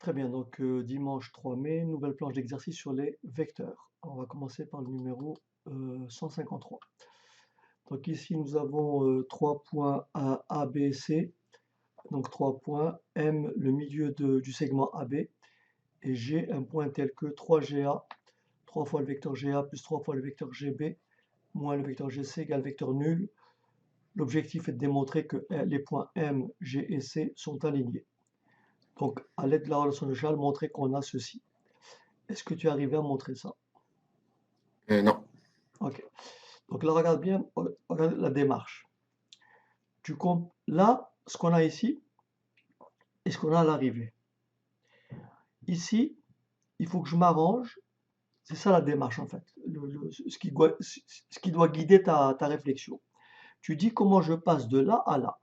Très bien, donc dimanche 3 mai, nouvelle planche d'exercice sur les vecteurs. On va commencer par le numéro 153. Donc ici, nous avons 3 points A, B, C. Donc 3 points, M, le milieu du segment AB, et G, un point tel que 3GA, 3 fois le vecteur GA plus 3 fois le vecteur GB, moins le vecteur GC égale vecteur nul. L'objectif est de démontrer que les points M, G et C sont alignés. Donc, à l'aide de la relation de Charles, montrer qu'on a ceci. Est-ce que tu es arrivé à montrer ça? Non. Ok. Donc là, regarde bien, regarde la démarche. Là, ce qu'on a ici, et ce qu'on a à l'arrivée. Ici, il faut que je m'arrange. C'est ça la démarche, en fait. Ce qui doit guider ta réflexion. Tu dis comment je passe de là à là.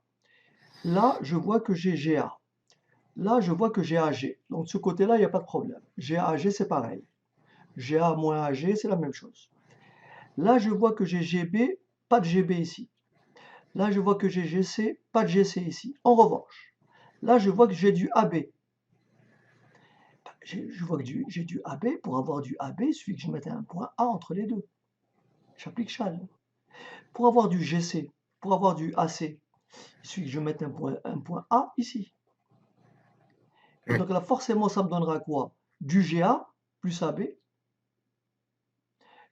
Là, je vois que j'ai GA. Là, je vois que j'ai AG. Donc, de ce côté-là, il n'y a pas de problème. GA, AG, c'est pareil. GA moins AG, c'est la même chose. Là, je vois que j'ai GB, pas de GB ici. Là, je vois que j'ai GC, pas de GC ici. En revanche, là, je vois que j'ai du AB. Je vois que j'ai du AB. Pour avoir du AB, il suffit que je mette un point A entre les deux. J'applique Schall. Pour avoir du GC, pour avoir du AC, il suffit que je mette un point A ici. Et Oui. donc là, forcément, ça me donnera quoi? Du GA plus AB.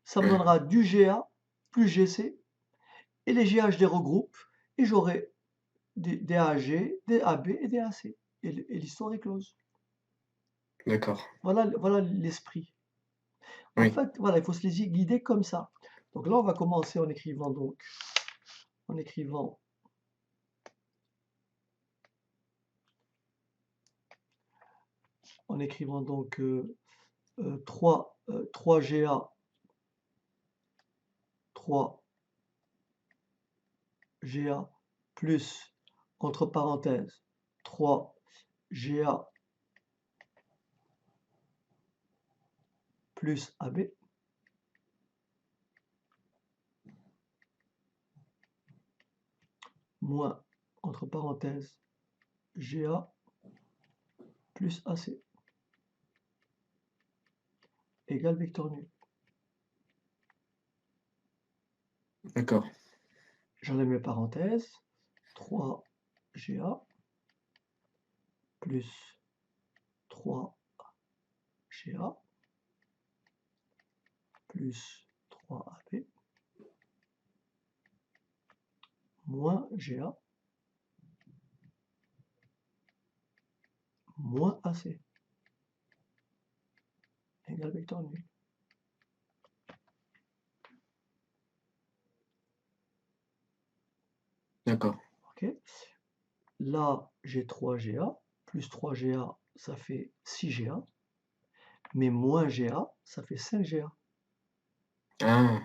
Ça me Ouais. donnera du GA plus GC. Et les GA, je les regroupe. Et j'aurai des AG, des AB et des AC. Et l'histoire est close. D'accord. Voilà l'esprit. En Oui. fait, voilà, il faut se laisser guider comme ça. Donc là, on va commencer en écrivant en écrivant, en écrivant donc 3GA, 3GA plus, entre parenthèses, 3GA plus AB, moins, entre parenthèses, GA plus AC, égale vecteur nul. D'accord. J'enlève mes parenthèses, 3GA plus 3GA plus 3AB moins GA moins AC égale vecteur nul. D'accord. Ok. Là, j'ai 3GA, plus 3GA, ça fait 6GA, mais moins GA, ça fait 5GA. Ah,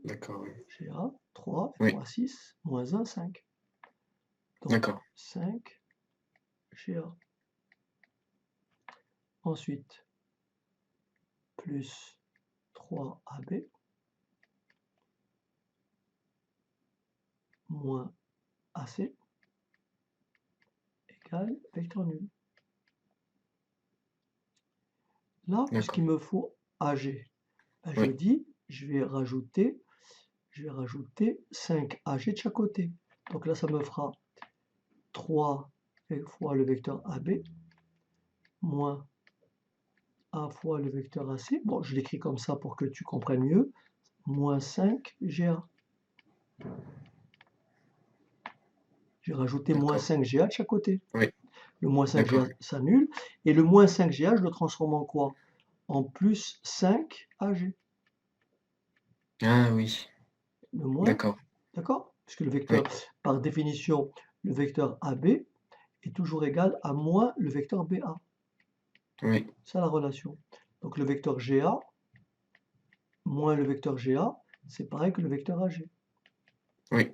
d'accord, oui. GA, 3 Oui, fois 6, moins 1, 5. Donc, d'accord. 5GA. Ensuite, plus 3AB, moins AC, égale vecteur nul. Là, puisqu'il D'accord. me faut AG, ben, je Oui. dis, je vais rajouter 5 AG de chaque côté. Donc là, ça me fera 3 fois le vecteur AB, moins A fois le vecteur AC. Bon, je l'écris comme ça pour que tu comprennes mieux. Moins 5 GA. J'ai rajouté moins D'accord. 5 GA de chaque côté. Oui. Le moins 5 D'accord. GA s'annule. Et le moins 5 GA, je le transforme en quoi? En plus 5 AG. Ah oui. Le moins, D'accord. d'accord? Puisque le vecteur, Oui. par définition, le vecteur AB est toujours égal à moins le vecteur BA. Oui. C'est la relation. Donc le vecteur GA moins le vecteur GA, c'est pareil que le vecteur AG. Oui.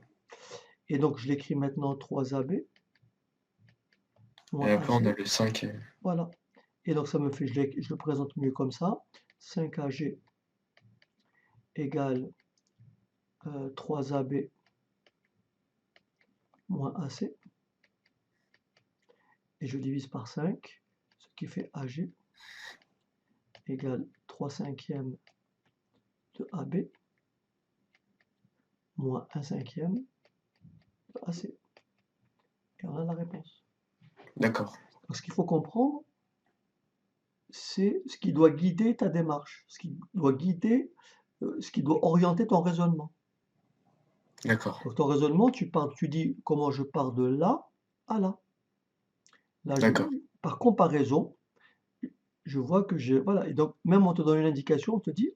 Et donc je l'écris maintenant 3AB Et moins après, on a AC. le 5. Voilà. Et donc ça me fait, je le présente mieux comme ça. 5AG égale 3AB moins AC. Et je divise par 5, ce qui fait AG égale 3/5 de AB moins 1/5 de AC. Et on a la réponse. D'accord. Donc, ce qu'il faut comprendre, c'est ce qui doit guider ta démarche, ce qui doit guider, ce qui doit orienter ton raisonnement. D'accord. Donc ton raisonnement, tu dis comment je pars de là à là. Là, D'accord. par comparaison, je vois que voilà. Et donc, même on te donne une indication, on te dit,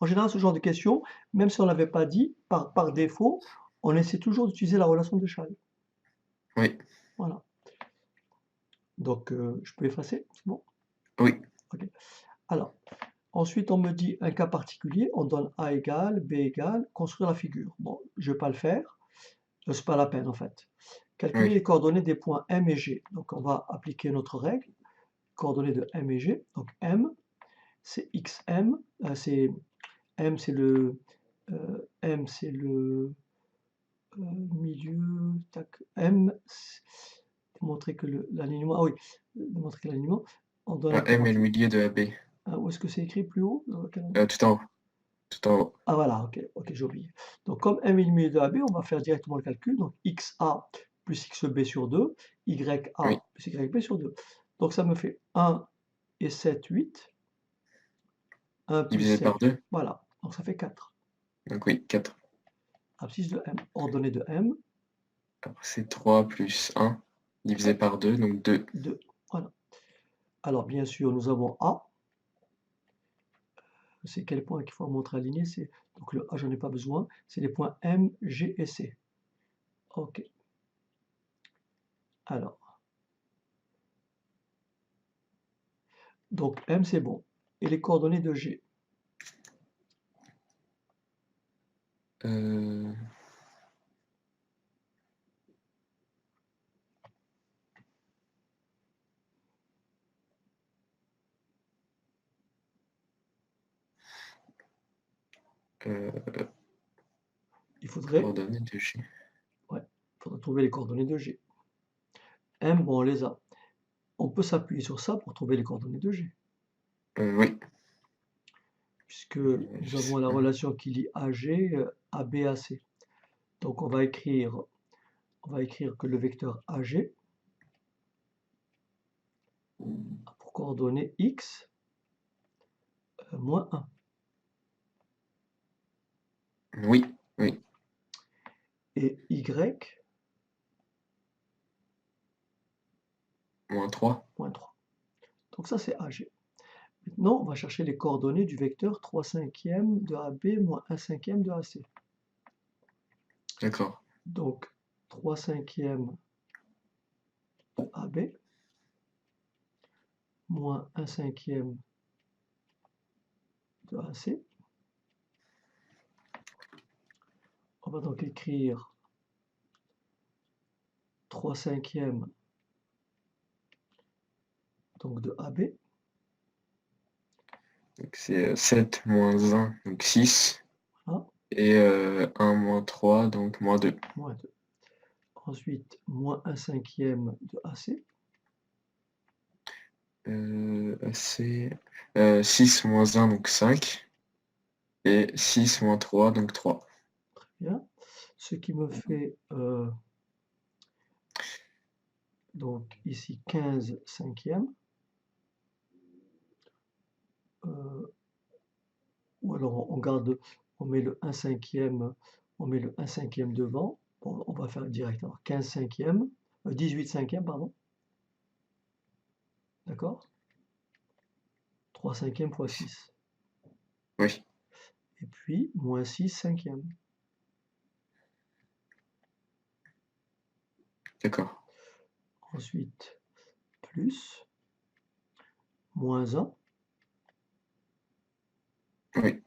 en général, ce genre de questions, même si on ne l'avait pas dit, par défaut, on essaie toujours d'utiliser la relation d'échelle. Oui. Voilà. Donc, je peux effacer, c'est bon? Oui. Ok. Alors, ensuite, on me dit un cas particulier, on donne A égale, B égale, construire la figure. Bon, je ne vais pas le faire, c'est pas la peine en fait. Calculer Oui. les coordonnées des points M et G. Donc, on va appliquer notre règle, coordonnées de M et G. Donc, M, c'est XM, c'est M, c'est le milieu, tac, M, montrer que l'alignement, ah oui, montrer que l'alignement, on donne un cas M est le particulier. milieu de AB. Où est-ce que c'est écrit plus haut? Tout en haut. Tout en haut. Ah voilà, ok, j'ai oublié. Donc comme M est le milieu de AB, on va faire directement le calcul. Donc XA plus XB sur 2, YA Oui. plus YB sur 2. Donc ça me fait 1 et 7, 8. 1 plus Divisé 7, par 2. voilà. Donc ça fait 4. Donc oui, 4. Abscisse de M. Ordonnée de M, Après, c'est 3 plus 1 divisé par 2, donc 2. 2. Voilà. Alors bien sûr, nous avons A. C'est quel point qu'il faut montrer aligné? Donc le A, j'en ai pas besoin. C'est les points M, G et C. Ok. Alors. Donc M, c'est bon. Et les coordonnées de G? Euh... Il faudrait, Coordonnées de G. ouais, il faudrait trouver les coordonnées de G. M, bon, on les a. On peut s'appuyer sur ça pour trouver les coordonnées de G, Oui. puisque nous avons la relation qui lie AG à BAC. Donc on va écrire que le vecteur AG a pour coordonnées X moins 1. Oui. Oui. Et Y Moins 3. moins 3. Donc ça c'est AG. Maintenant, on va chercher les coordonnées du vecteur 3/5 de AB moins 1/5 de AC. D'accord. Donc 3/5 de AB moins 1/5 de AC. On va donc écrire 3/5 donc de AB. Donc c'est 7 moins 1, donc 6. Voilà. Et 1 moins 3, donc moins 2. Moins 2. Ensuite, moins 1/5 de AC. AC. 6 moins 1, donc 5. Et 6 moins 3, donc 3. Très bien. Ce qui me fait donc ici 15/5. Ou alors on garde, on met le 1/5, on met le 1/5 devant. Bon, on va faire direct. Alors 15/5, 18/5, pardon. D'accord? 3/5 fois 6. Oui. Et puis moins 6/5. D'accord. Ensuite, plus, moins 1, Oui.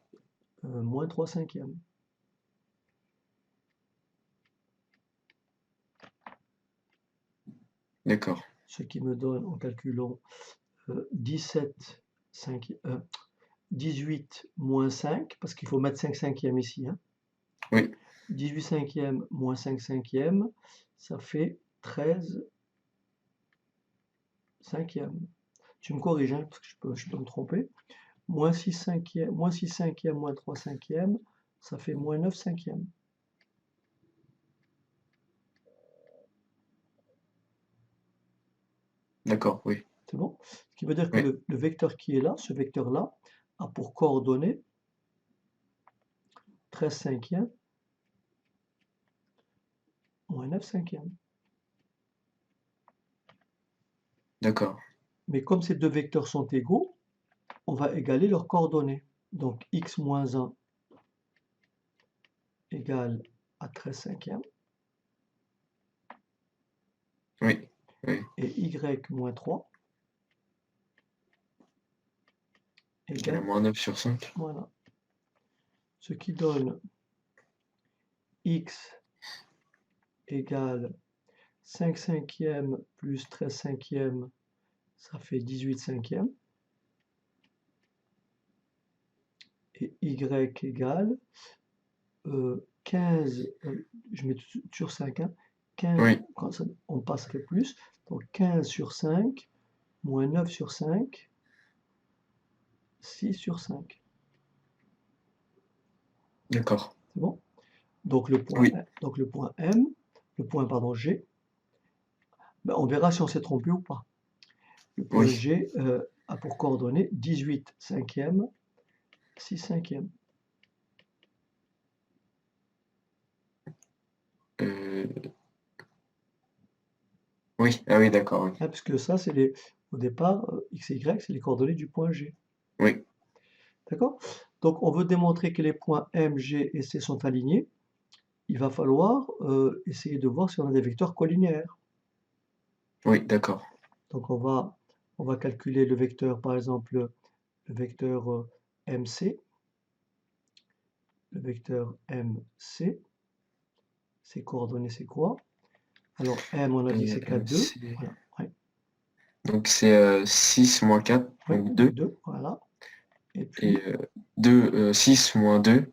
moins 3/5. D'accord. Ce qui me donne, en calculant, 18 moins 5, parce qu'il faut mettre 5/5 ici. Hein. Oui. 18/5 moins 5/5, ça fait 13/5. tu me corriges, hein, parce que je peux me tromper. Moins 6 cinquièmes, moins 6 cinquièmes, moins 3 cinquièmes, ça fait moins 9 cinquièmes. D'accord, oui. C'est bon? Ce qui veut dire que Oui, le vecteur qui est là, ce vecteur-là, a pour coordonnée 13 cinquièmes moins 9 cinquièmes. d'accord. Mais comme ces deux vecteurs sont égaux, on va égaler leurs coordonnées. Donc x moins 1 égale à 13 cinquièmes Oui, oui. et y moins 3 Égal à égale, moins 9 sur 5. voilà. Ce qui donne x égale 5 cinquièmes plus 13 cinquièmes, ça fait 18 cinquièmes. Et y égale 15, je mets sur 5, hein, 15, Oui, quand on passerait plus, donc 15 sur 5, moins 9 sur 5, 6 sur 5. d'accord. C'est bon? Donc le point, Oui, donc le point M, le point pardon, G, ben, on verra si on s'est trompé ou pas. Le point oui. G a pour coordonnées 18 cinquièmes, 6 cinquièmes. Euh, oui, ah oui, d'accord, oui. Hein, puisque ça, au départ, x et y, c'est les coordonnées du point G. Oui, D'accord? Donc on veut démontrer que les points M, G et C sont alignés. Il va falloir essayer de voir si on a des vecteurs collinéaires. oui, d'accord. Donc on va calculer le vecteur, par exemple, le vecteur MC. Le vecteur MC, ses coordonnées, c'est quoi? Alors M, on a dit c'est 4, 2. Voilà. Ouais. Donc c'est 6 moins 4, Oui, donc donc 2. 2, voilà. Et Et puis, 6 moins 2,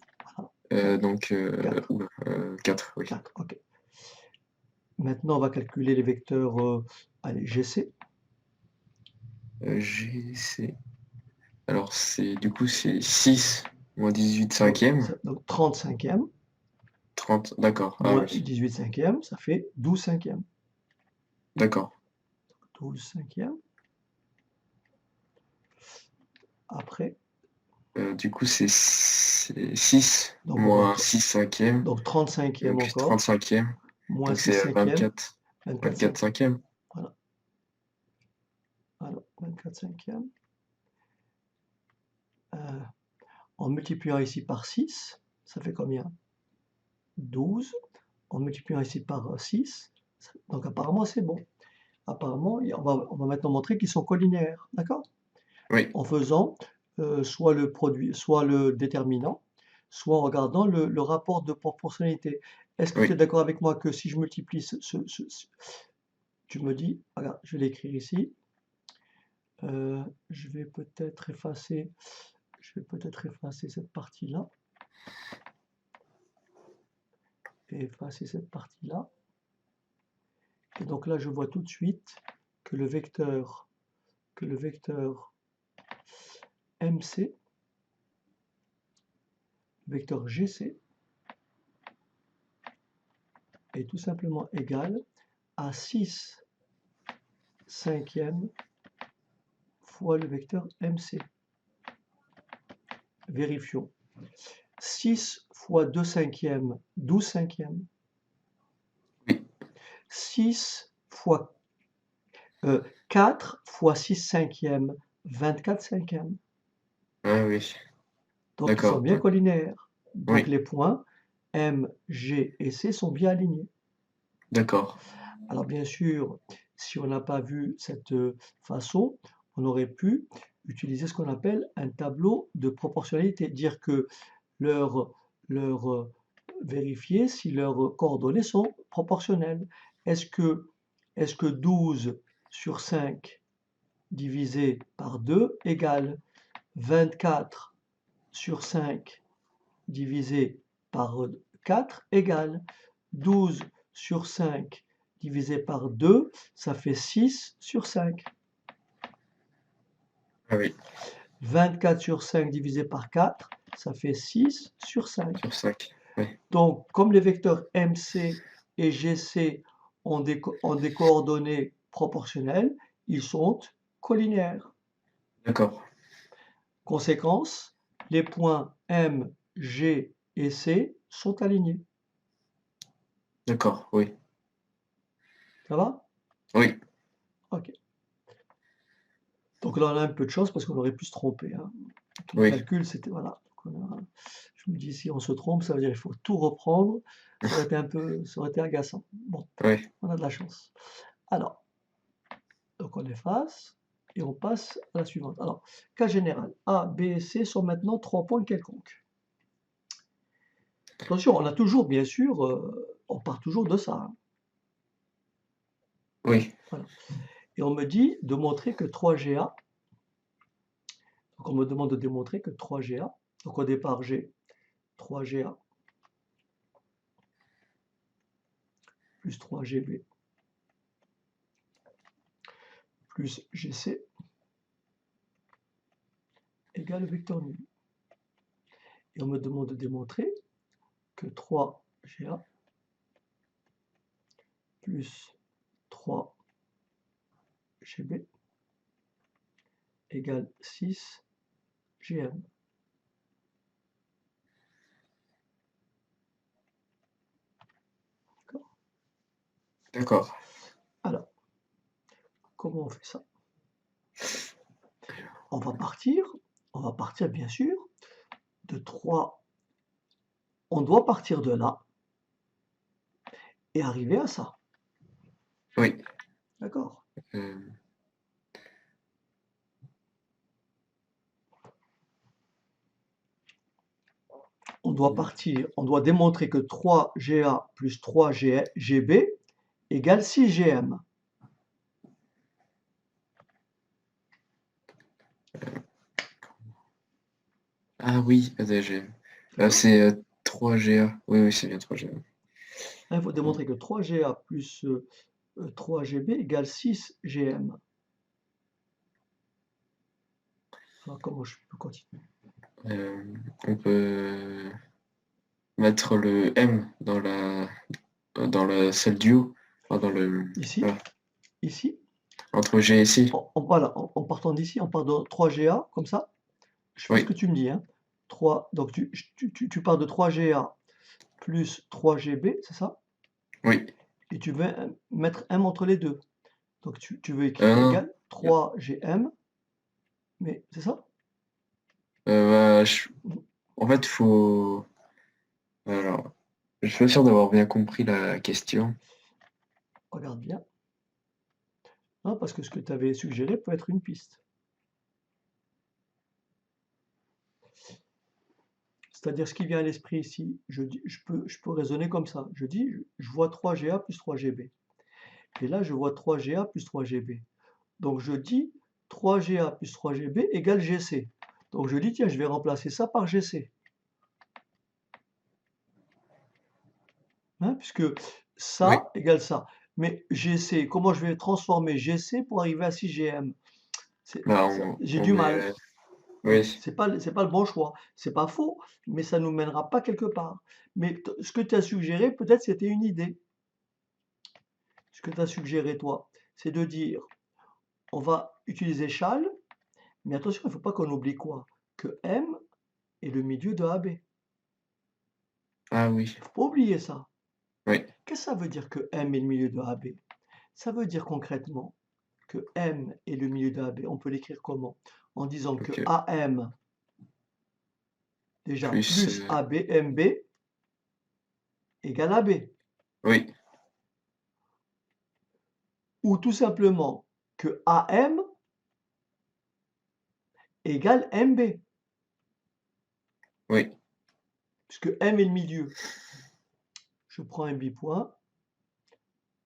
voilà, donc 4. 4, oui. 4, ok. Maintenant, on va calculer les vecteurs allez, GC. GC. Alors du coup c'est 6 moins 18 cinquièmes. Donc 30 cinquièmes, 30, d'accord. Ah moins oui, 18 cinquièmes, ça fait 12 cinquièmes. d'accord. 12 cinquièmes. Après, Du coup c'est 6 donc, moins 6 cinquièmes, donc 30 cinquièmes donc 30 encore, cinquièmes. moins Donc 6 c'est cinquièmes, 24, 24 24 cinquièmes. cinquièmes. Voilà, alors 24 cinquièmes. En multipliant ici par 6, ça fait combien? 12. En multipliant ici par 6, donc apparemment c'est bon. Apparemment, on va maintenant montrer qu'ils sont collinéaires, d'accord? Oui, En faisant soit le produit, soit le déterminant, soit en regardant le rapport de proportionnalité. Est-ce que tu es oui. d'accord avec moi que si je multiplie tu me dis, voilà, je vais l'écrire ici, je vais peut-être effacer, cette partie-là, et effacer cette partie-là. Et donc là, je vois tout de suite que le vecteur MC, le vecteur GC, est tout simplement égal à 6 cinquièmes fois le vecteur MC. Vérifions. 6 fois 2 cinquièmes, 12 cinquièmes. Oui. 6 fois 4 fois 6 cinquièmes, 24 cinquièmes. Ah oui, Donc ils sont d'accord. bien collinaires. Donc Oui, les points M, G et C sont bien alignés. d'accord. Alors bien sûr, si on n'a pas vu cette façon, on aurait pu utiliser ce qu'on appelle un tableau de proportionnalité, dire que leur, vérifier si leurs coordonnées sont proportionnelles. Est-ce que 12 sur 5 divisé par 2 égale 24 sur 5 divisé par 4 égale 12 sur 5 divisé par 2, ça fait 6 sur 5. Ah oui, 24 sur 5 divisé par 4, ça fait 6 sur 5. sur 5. Oui, Donc, comme les vecteurs MC et GC ont ont des coordonnées proportionnelles, ils sont collinéaires. d'accord, Conséquence, les points M, G et C sont alignés. d'accord, oui, Ça va? oui, OK. Donc là, on a un peu de chance parce qu'on aurait pu se tromper, hein. Ton oui, calcul, c'était voilà. Je me dis, si on se trompe, ça veut dire qu'il faut tout reprendre. Ça aurait été agaçant. Bon, oui, on a de la chance. Alors, donc on efface et on passe à la suivante. Alors, cas général, A, B et C sont maintenant 3 points quelconques. Attention, on a toujours, bien sûr, on part toujours de ça, hein. oui, Voilà. Et on me dit de montrer que 3GA, donc on me demande de démontrer que 3GA, donc au départ j'ai 3GA plus 3GB plus GC égale le vecteur nul. Et on me demande de démontrer que 3GA plus 3GB égale 6GM. D'accord? d'accord. Alors, comment on fait ça? On va partir bien sûr de 3. On doit partir de là et arriver à ça. Oui, D'accord? euh, On doit démontrer que 3GA plus 3GB égale 6GM. ah oui, D'accord? c'est 3GA. Oui, oui, c'est bien 3GA. Là, il faut démontrer que 3GA plus 3GB égale 6GM. Alors, comment je peux continuer? Euh, on peut mettre le M dans la celle du haut, enfin, Ici, voilà, ici, entre G et C. voilà, en partant d'ici, en partant de 3GA, comme ça, je fais ce Oui, que tu me dis, hein. 3, donc tu pars de 3GA plus 3GB, c'est ça? oui. Et tu veux mettre M entre les deux. Donc tu veux écrire Non, égal 3GM, mais c'est ça? bah, en fait, faut. Alors, je suis pas sûr d'avoir bien compris la question. Regarde bien. Non, parce que ce que tu avais suggéré peut être une piste. C'est-à-dire ce qui vient à l'esprit ici, je peux raisonner comme ça. Je dis, je vois 3GA plus 3GB. Et là, je vois 3GA plus 3GB. Donc je dis 3GA plus 3GB égale GC. Donc je dis, tiens, je vais remplacer ça par GC. Hein, puisque Oui, ça égale ça. Mais GC, comment je vais transformer GC pour arriver à 6GM? bah, J'ai on du mal. met. Donc, Oui, c'est pas le bon choix. C'est pas faux, mais ça nous mènera pas quelque part. Mais ce que tu as suggéré, peut-être c'était une idée. Ce que tu as suggéré, toi, c'est de dire, on va utiliser châle, mais attention, il ne faut pas qu'on oublie quoi? Que M est le milieu de AB. Il ah oui, ne faut pas oublier ça. oui, Qu'est-ce que ça veut dire que M est le milieu de AB? Ça veut dire concrètement que M est le milieu de AB. On peut l'écrire comment? En disant que ok. AM, déjà, Plus, plus AB, MB égale AB. oui, Ou tout simplement que AM égale MB, oui, puisque M est le milieu. Je prends un bipoint,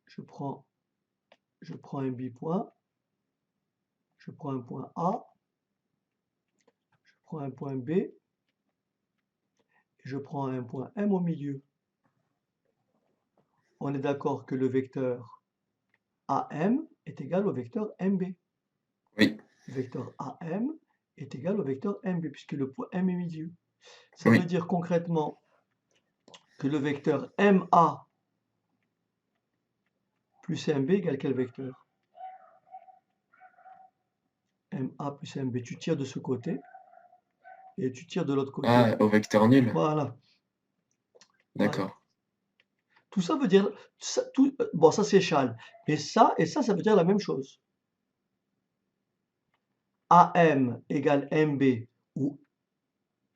je prends un bipoint, je prends un point A, je prends un point B, et je prends un point M au milieu. On est d'accord que le vecteur AM est égal au vecteur MB. oui, vecteur AM est égal au vecteur MB, puisque le point M est milieu. Ça veut Oui. dire concrètement que le vecteur MA plus MB égale quel vecteur? MA plus MB. Tu tires de ce côté et tu tires de l'autre côté. Ah, au vecteur nul. Voilà. Voilà. D'accord. Tout ça veut dire, bon, ça c'est Chal, mais ça et ça veut dire la même chose. AM égale MB ou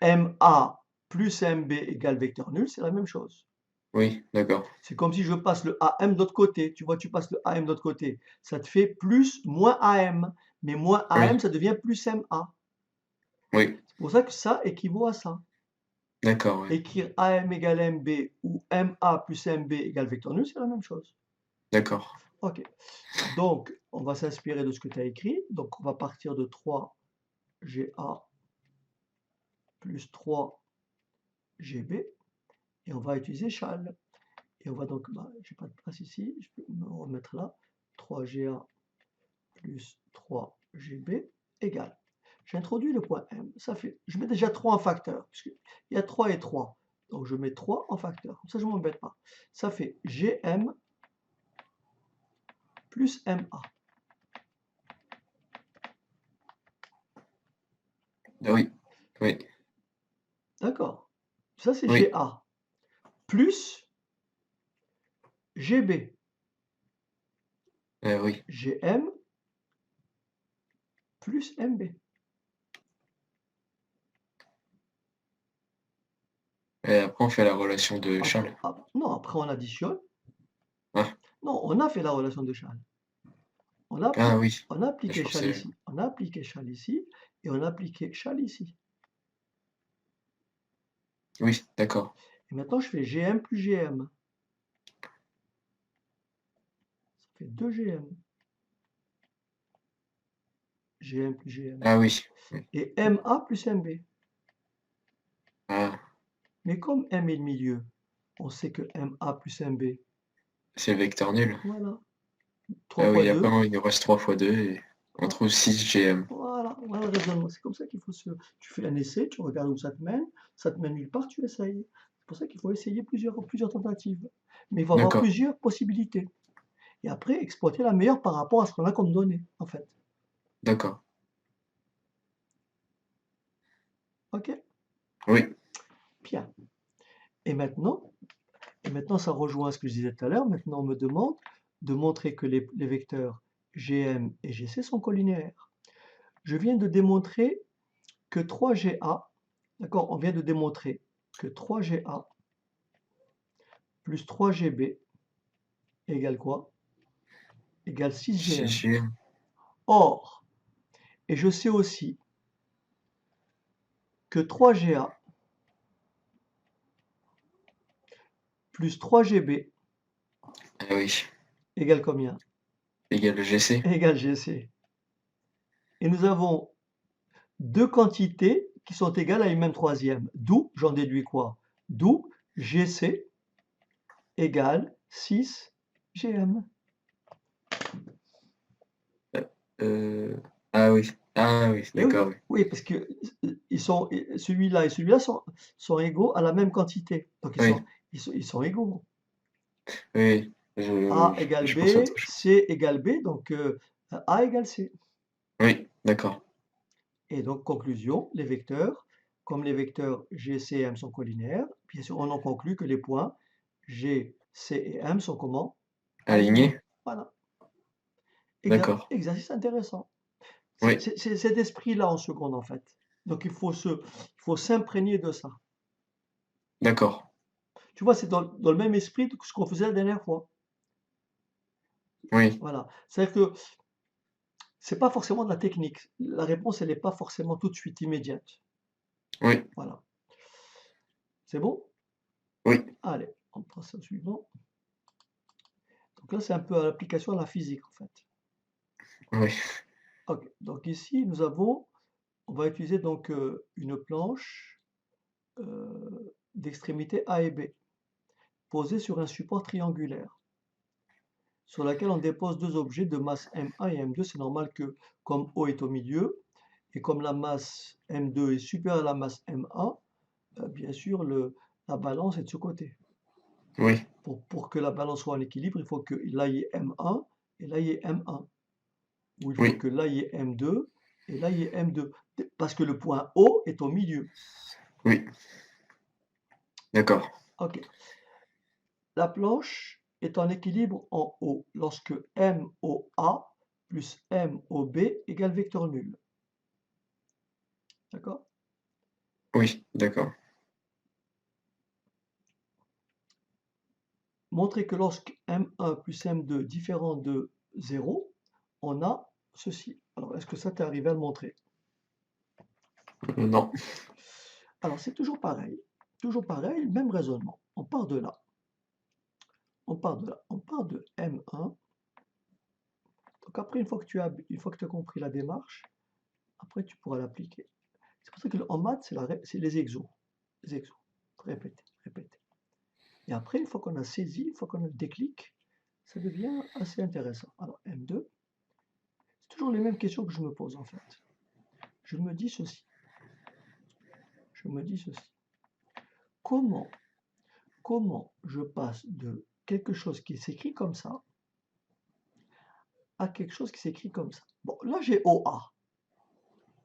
MA plus MB égale vecteur nul, c'est la même chose. Oui, d'accord. C'est comme si je passe le AM de l'autre côté. Tu vois, tu passes le AM de l'autre côté. Ça te fait plus moins AM. Mais moins AM, Oui, ça devient plus MA. oui, C'est pour ça que ça équivaut à ça. d'accord, oui. Écrire AM égale MB ou MA plus MB égale vecteur nul, c'est la même chose. D'accord. OK. Donc, on va s'inspirer de ce que tu as écrit. Donc, on va partir de 3GA plus 3GB et on va utiliser Chal. Et on va donc, j'ai pas de place ici, je peux me remettre là. 3GA plus 3GB égale. J'introduis le point M. Ça fait, je mets déjà 3 en facteur, puisqu'il y a 3 et 3. Donc je mets 3 en facteur. Comme ça, je ne m'embête pas. Ça fait GM plus MA. Oui, oui, D'accord? Ça, c'est oui, GA. Plus GB. oui. GM plus MB. Et après, on fait la relation de Après, Charles. non, après on additionne. Ah, Non, on a fait la relation de Chal. On a, ah oui, on a je appliqué Chal pensais. ici. On a appliqué Chal ici. Et on a appliqué Chal ici. Oui, d'accord. Et maintenant, je fais GM plus GM. Ça fait 2GM. GM plus GM. Ah oui, oui. Et MA plus MB. Ah, Mais comme M est le milieu, on sait que MA plus MB, c'est le vecteur nul. voilà. 3 Ah fois oui, après, 2, il nous reste 3 fois 2 et on trouve 6 GM. voilà le raisonnement. C'est comme ça qu'il faut se... Tu fais un essai, tu regardes où ça te mène nulle part, tu essayes. C'est pour ça qu'il faut essayer plusieurs tentatives. Mais il faut avoir D'accord, plusieurs possibilités. Et après, exploiter la meilleure par rapport à ce qu'on a comme données, en fait. d'accord. OK? Oui, Bien. Et maintenant, ça rejoint ce que je disais tout à l'heure. Maintenant, on me demande de montrer que les vecteurs GM et GC sont collinéaires. Je viens de démontrer que 3GA, d'accord, on vient de démontrer que 3GA plus 3GB égale quoi? Égale 6 6GM. GM. Or, et je sais aussi que 3GA plus 3GB Ah oui, égale combien? égale GC. Égale GC. Et nous avons deux quantités qui sont égales à une même troisième. D'où, j'en déduis quoi? D'où GC égale 6GM. Euh, ah oui, ah oui, Et oui, d'accord, oui. oui, parce que celui-là et celui-là sont égaux à la même quantité. Donc Oui, ils sont égaux. oui, A égale je B, pense à autre chose. C égale B, donc A égale C. Oui, d'accord, Et donc, conclusion, les vecteurs, comme les vecteurs G, C et M sont collinaires, bien sûr, on en conclut que les points G, C et M sont comment? Alignés. aligné, Voilà. d'accord, Exercice intéressant. oui, C'est cet esprit-là en seconde, en fait. Donc, il faut s'imprégner de ça. d'accord, Tu vois, c'est dans le même esprit que ce qu'on faisait la dernière fois. oui, Voilà. C'est-à-dire que c'est pas forcément de la technique. La réponse, elle n'est pas forcément tout de suite immédiate. oui, Voilà. C'est bon? oui, Allez, on passe au suivant. Donc là, c'est un peu à l'application à la physique, en fait. oui, Ok. Donc ici, on va utiliser donc une planche d'extrémité A et B, posée sur un support triangulaire. sur laquelle on dépose deux objets de masse M1 et M2. C'est normal que comme O est au milieu, et comme la masse M2 est supérieure à la masse M1, bien sûr, la balance est de ce côté. Oui, Pour que la balance soit en équilibre, il faut que là il y ait M1 et là il y ait M1. Ou il faut oui, que là il y ait M2 et là il y ait M2. Parce que le point O est au milieu. oui, d'accord. Ok. La planche est en équilibre en haut lorsque MOA plus MOB égale vecteur nul. D'accord? Oui, d'accord. Montrer que lorsque M1 plus M2 différent de 0, on a ceci. Alors, est-ce que ça t'est arrivé à le montrer? Non. Alors, c'est toujours pareil, même raisonnement. On part de là. On part de là. On part de M1. Donc après, une fois que tu as compris la démarche, après tu pourras l'appliquer. C'est pour ça qu'en maths, c'est les exos. Les exos. Répéter, répéter. Et après, une fois qu'on a saisi, une fois qu'on a le déclic, ça devient assez intéressant. Alors, M2, c'est toujours les mêmes questions que je me pose en fait. Je me dis ceci. Je me dis ceci. Comment je passe de quelque chose qui s'écrit comme ça à quelque chose qui s'écrit comme ça? Bon, là j'ai OA.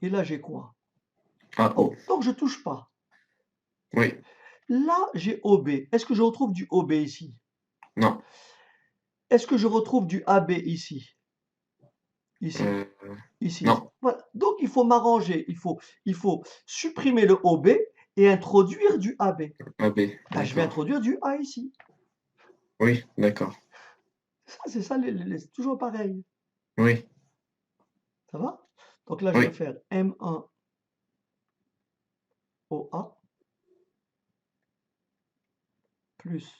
Et là j'ai quoi? Ah, oh. Oh, donc je touche pas. Oui, Là j'ai OB. Est-ce que je retrouve du OB ici? non. Est-ce que je retrouve du AB ici? Ici, Euh, ici. non. Voilà. Donc il faut m'arranger. Il faut supprimer le OB et introduire du AB. AB, Ben, je vais d'accord. introduire du A ici. Oui, d'accord. Ça, c'est ça, c'est toujours pareil. Oui, Ça va? Donc là, je vais oui, faire M1 OA plus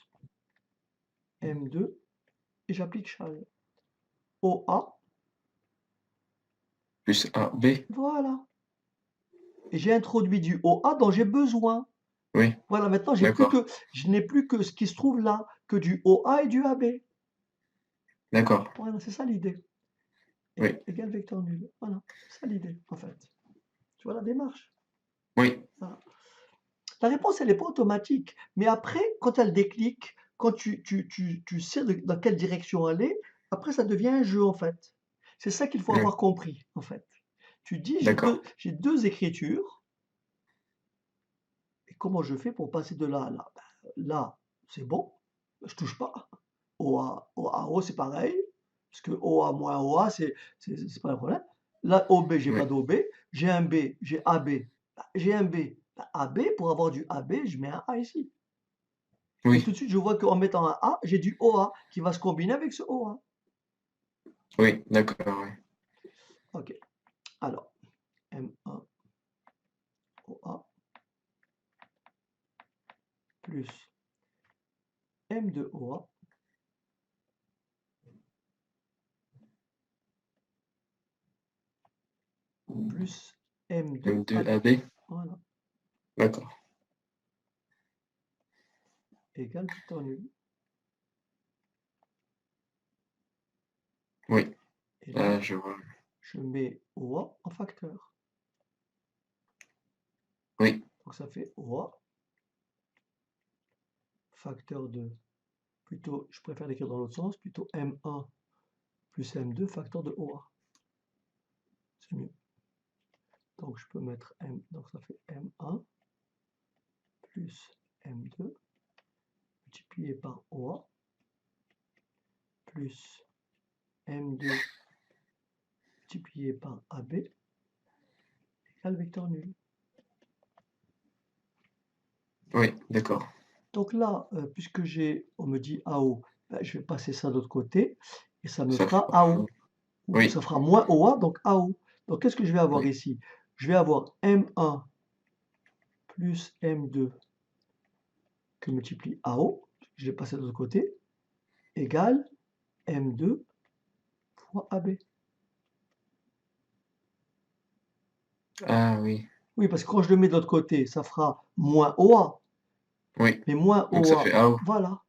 M2 et j'applique Charles. OA, plus AB. voilà. Et j'ai introduit du OA dont j'ai besoin. Oui, Voilà, maintenant, d'accord. je n'ai plus que ce qui se trouve là, que du OA et du AB. D'accord. Voilà, c'est ça l'idée. Oui, Égal vecteur nul. Voilà, c'est ça l'idée, en fait. Tu vois la démarche? oui, Voilà. La réponse, elle n'est pas automatique. Mais après, quand tu as le déclic, quand tu sais dans quelle direction aller, après, ça devient un jeu, en fait. C'est ça qu'il faut oui, avoir compris, en fait. Tu dis, d'accord. j'ai deux écritures, et comment je fais pour passer de là à là? Ben, là, c'est bon, je touche pas. OA, O, c'est pareil, parce que OA moins OA, c'est pas un problème. Là, OB, j'ai pas Oui, d'OB. J'ai un B, j'ai AB. Ben, j'ai un B. Ben, AB, pour avoir du AB, je mets un A ici. Et tout oui, de suite, je vois qu'en mettant un A, j'ai du OA qui va se combiner avec ce OA. oui, d'accord, oui. Ok. Alors, M1 OA plus M2 OA plus M2 M2 AB. AB. Voilà. D'accord. Égal vecteur nul. Oui, Et là, là, je vois. je mets OA en facteur. Oui, Donc ça fait OA facteur de, plutôt, je préfère l'écrire dans l'autre sens, plutôt M1 plus M2 facteur de OA. C'est mieux. Donc je peux mettre M, donc ça fait M1 plus M2 multiplié par OA plus M2 multiplié par AB égale vecteur nul. oui, d'accord. Donc là, puisque on me dit AO, ben, je vais passer ça de l'autre côté et ça me Ça fera fera. AO. Ou Oui, ça fera moins OA, donc AO. Donc qu'est-ce que je vais avoir oui, ici? Je vais avoir M1 plus M2 que multiplie AO, je l'ai passé de l'autre côté, égale M2 fois AB. ah oui, Oui, parce que quand je le mets de l'autre côté, ça fera moins OA. oui. Mais moins Donc ça fait OA, AO. voilà.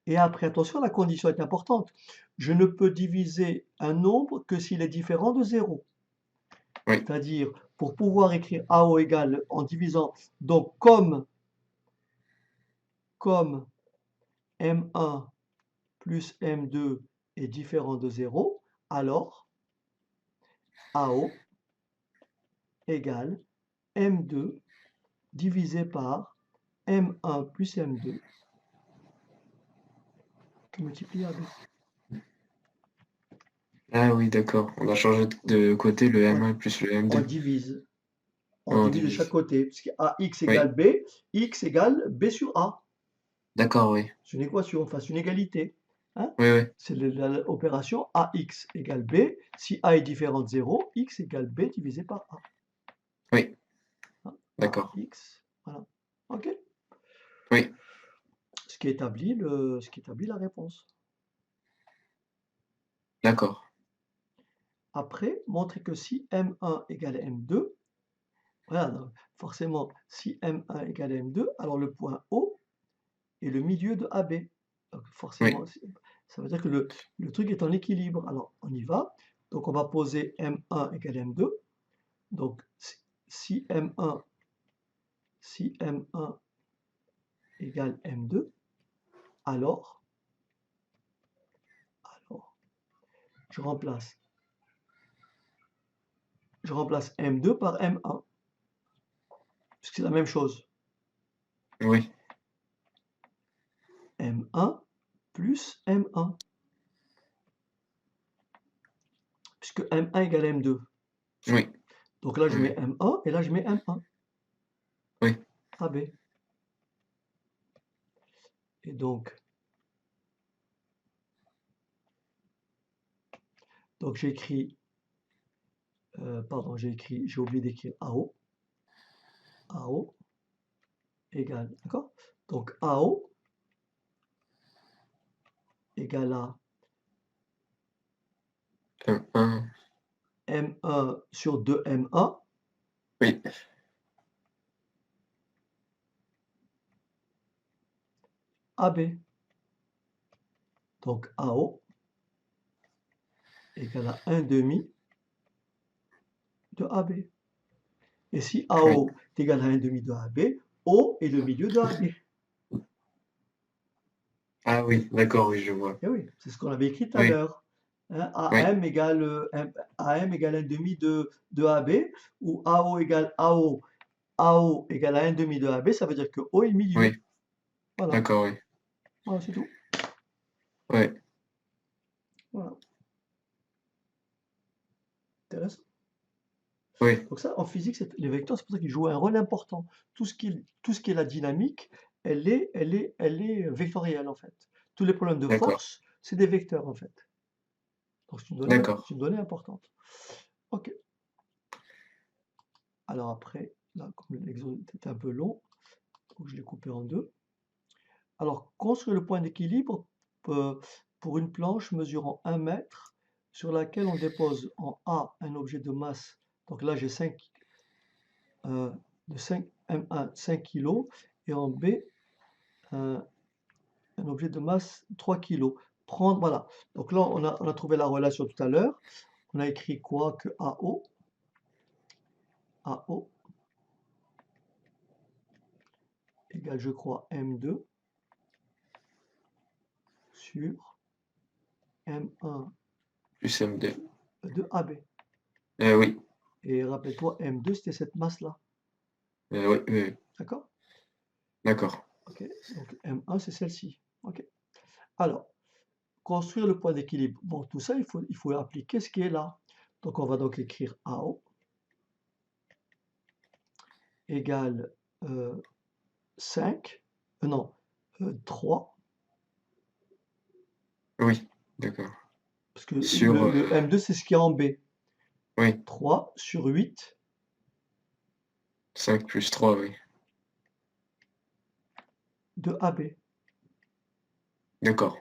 Et après, attention, la condition est importante. Je ne peux diviser un nombre que s'il est différent de 0. Oui, C'est-à-dire, pour pouvoir écrire AO égale en divisant, donc comme M1 plus M2 est différent de 0, alors AO égale M2 divisé par M1 plus M2 tout multiplié à B. ah oui, d'accord. On a changé de côté le On, M1 plus le on M2. divise. On Ouais, on divise de chaque divise. côté, puisque AX Oui, égale B, X égale B sur A. d'accord, oui. C'est une équation, enfin c'est une égalité. Hein? Oui, oui, C'est l'opération AX égale B. Si A est différent de 0, X égale B divisé par A. oui, Hein? d'accord. AX, voilà. OK? Oui, Ce qui établit la réponse. d'accord. Après, montrer que si M1 égale M2, voilà, donc forcément, si M1 égale M2, alors le point O est le milieu de AB. Donc Oui, forcément, ça veut dire que le truc est en équilibre. Alors, on y va. Donc, on va poser M1 égale M2. Donc, si M1, si M1 égale M2, alors, alors, je remplace, je remplace M2 par M1, puisque c'est la même chose. oui, M1 plus M1, puisque M1 égale M2. oui, Donc là, je mets oui, M1 et là, je mets M1, oui, AB. Et donc j'écris, pardon, j'ai oublié d'écrire AO. AO égale, d'accord? Donc AO égale à M1. M1 sur 2M1 Oui, AB. Donc AO égale à 1 demi de AB. Et si oui. AO est égal à 1 demi de AB, O est le milieu de AB. Ah oui, d'accord, oui, je vois. Et oui, c'est ce qu'on avait écrit tout à Oui, l'heure. Hein, oui, AM égale 1 demi de AB, ou AO égale AO, AO égale à 1 demi de AB, ça veut dire que O est le milieu. oui, Voilà, d'accord, oui. voilà, c'est tout. Oui, Voilà, intéressant. oui, Donc ça, en physique, les vecteurs, c'est pour ça qu'ils jouent un rôle important. Tout ce qui est la dynamique, elle est vectorielle, en fait. Tous les problèmes de d'accord, force, c'est des vecteurs, en fait. Donc d'accord. c'est une donnée importante. OK. Alors après, là, comme l'exemple était un peu long, donc je l'ai coupé en deux. Alors, construire le point d'équilibre euh, pour une planche mesurant 1 mètre sur laquelle on dépose en A un objet de masse. Donc là, j'ai 5, de 5 M1, 5 kg, et en B, un, un objet de masse 3 kg. Prendre, voilà. Donc là, on a trouvé la relation tout à l'heure. On a écrit quoi? Que AO égale, je crois, M2 sur M1 Plus M2. de AB. Oui, Et rappelle-toi, M2, c'était cette masse-là. oui, oui, oui. D'accord? D'accord. OK. Donc M1, c'est celle-ci. OK. Alors, construire le point d'équilibre. Bon, tout ça, il faut appliquer ce qui est là. Donc, on va donc écrire AO égale 5, non, 3, Oui, d'accord. parce que Sur, le M2, c'est ce qui est en B. oui, 3 sur 8 5 plus 3, oui. de AB. D'accord.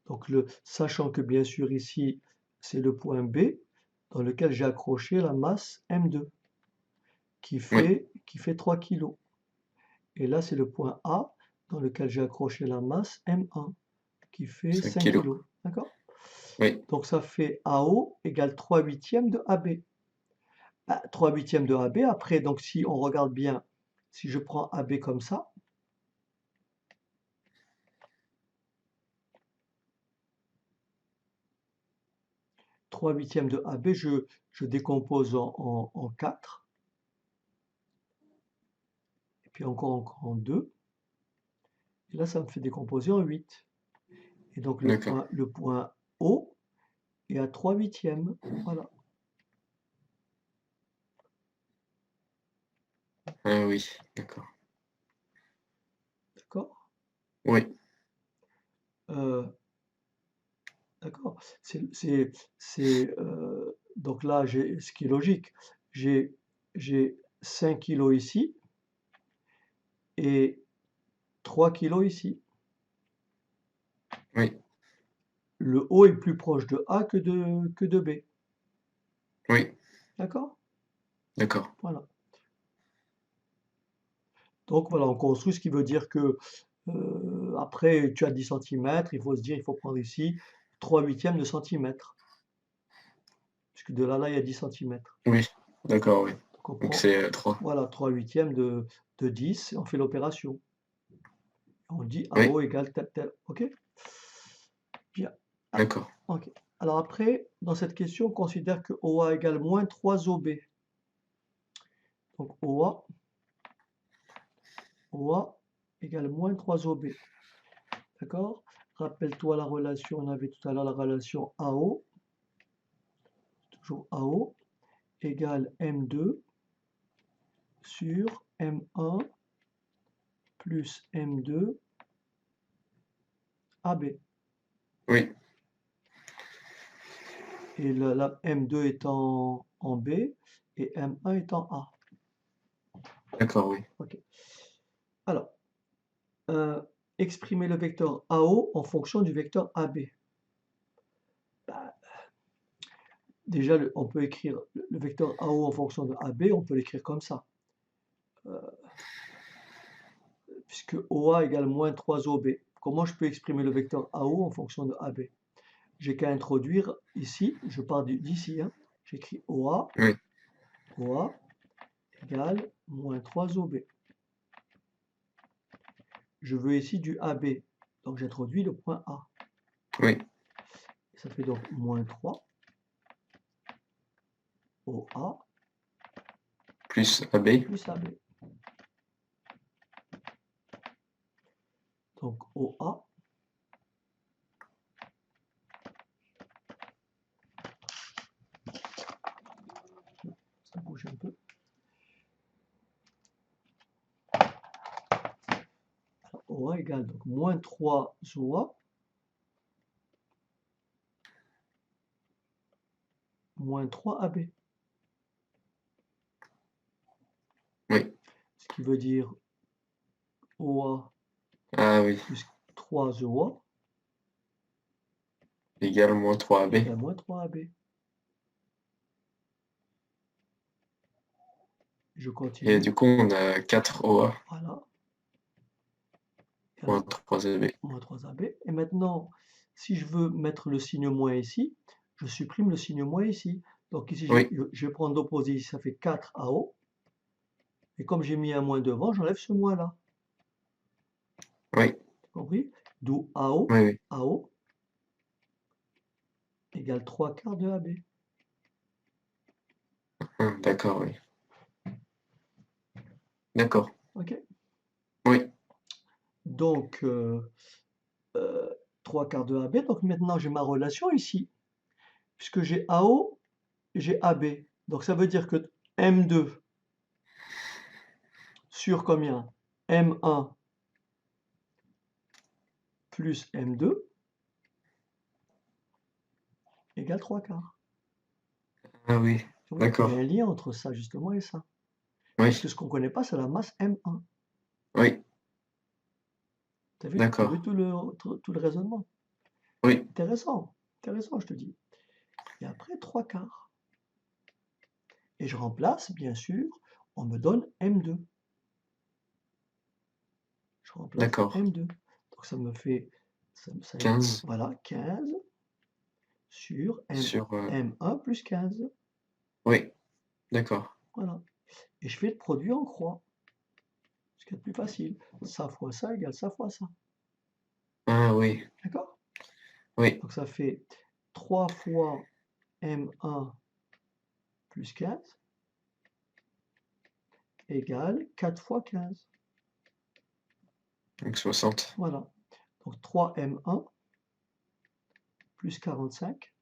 Donc, sachant que bien sûr ici, c'est le point B dans lequel j'ai accroché la masse M2 Oui, qui fait 3 kg. Et là, c'est le point A dans lequel j'ai accroché la masse M1. qui fait 5 5 kilos. kg. D'accord? Oui, Donc ça fait AO égale 3/8 de AB. 3/8 de AB. Après, donc si on regarde bien, si je prends AB comme ça, 3/8 de AB, je décompose en 4, et puis encore en 2, et là ça me fait décomposer en 8. Et donc d'accord. le point O est à 3/8. Voilà, Ah oui, d'accord. d'accord? Oui, Euh, d'accord. Donc là, ce qui est logique, j'ai 5 kilos ici et 3 kilos ici. oui, Le O est plus proche de A que de B. oui, D'accord? d'accord. Voilà. Donc voilà, on construit, ce qui veut dire que après, tu as 10 centimètres, il faut se dire, il faut prendre ici 3/8 de centimètre, puisque de là, il y a 10 centimètres. Oui, d'accord, oui. Donc on Donc prend, c'est 3. voilà, 3/8 de 10, et on fait l'opération. On dit Oui, AO égale tel, tel. OK? Bien. Ah, d'accord. OK. Alors après, dans cette question, on considère que OA égale moins 3OB. Donc OA égale moins 3OB. D'accord? Rappelle-toi la relation, on avait tout à l'heure la relation AO, toujours AO, égale M2 sur M1 plus M2 AB. Oui, Et la M2 est en B et M1 est en A. d'accord, oui. OK. Alors, euh, exprimer le vecteur AO en fonction du vecteur AB. Bah, déjà, on peut écrire le vecteur AO en fonction de AB, on peut l'écrire comme ça. Puisque OA égale moins 3OB. Comment je peux exprimer le vecteur AO en fonction de AB? J'ai qu'à introduire ici, je pars d'ici, hein. J'écris OA Oui, égale moins 3OB. Je veux ici du AB, donc j'introduis le point A. oui. Ça fait donc moins 3 OA Plus AB. plus AB. Donc OA, ça bouge un peu. Alors, OA égale donc moins 3 OA moins 3 AB. Oui. Ce qui veut dire OA Ah oui. plus 3 OA Égal moins 3 AB. égale moins 3 AB. Je Et continue. du coup, on a 4 OA. Voilà. Moins 3 AB. Moins 3 AB. Et maintenant, si je veux mettre le signe moins ici, je supprime le signe moins ici. Donc ici, Oui, je vais prendre l'opposé ici, ça fait 4 AO. Et comme j'ai mis un moins devant, j'enlève ce moins là. oui, Compris? D'où AO, oui, oui. AO égale 3/4 de AB. D'accord, oui. D'accord. OK? Oui, Donc, 3/4 de AB. Donc maintenant, j'ai ma relation ici. Puisque j'ai AO, j'ai AB. Donc ça veut dire que M2 sur combien? M1 plus M2 égale 3/4. ah oui. Oui, il y a un D'accord. lien entre ça justement et ça. Parce Oui, que ce qu'on ne connaît pas, c'est la masse M1. oui, T'as vu d'accord. tout le raisonnement? Oui, Intéressant, intéressant, je te dis. Et après, 3/4. Et je remplace, bien sûr, on me donne M2. Je remplace d'accord. M2. Donc ça me fait Ça 15 voilà, 15 sur sur... M1 plus 15. Oui, d'accord. Voilà. Et je fais le produit en croix, ce qui est le plus facile. Ça fois ça égale ça fois ça. Ah oui, D'accord? oui, Donc ça fait 3 fois M1 plus 15 égale 4 fois 15. donc 60. Voilà. Donc 3M1 plus 45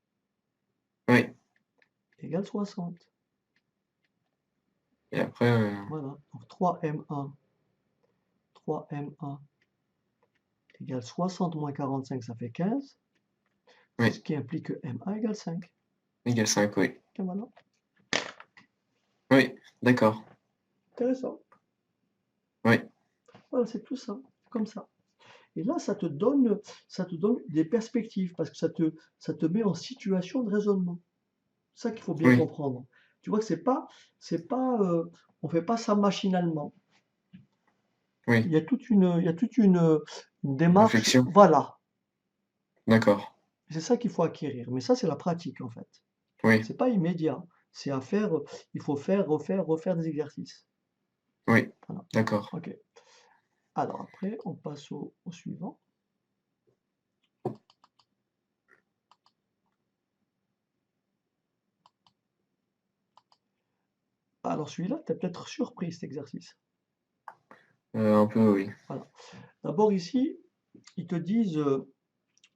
Oui, égale 60. et après, Voilà. Donc 3M1 égale 60 moins 45, ça fait 15. Ce oui, qui implique que M1 égale 5. égale 5, oui. Et voilà. Oui, d'accord. Intéressant. Oui, Voilà, c'est tout ça. Comme ça. Et là, ça te donne des perspectives parce que ça te met en situation de raisonnement. C'est ça qu'il faut bien oui, comprendre. Tu vois que c'est pas, on fait pas ça machinalement. oui. Il y a toute une démarche. Réflexion, Voilà. d'accord. C'est ça qu'il faut acquérir. Mais ça, c'est la pratique, en fait. Oui, C'est pas immédiat. C'est à faire, il faut faire, refaire, refaire des exercices. oui, Voilà. d'accord. OK. Alors après, on passe au suivant. Alors celui-là, tu es peut-être surpris, cet exercice. Un peu, oui. Voilà. D'abord ici, ils te disent,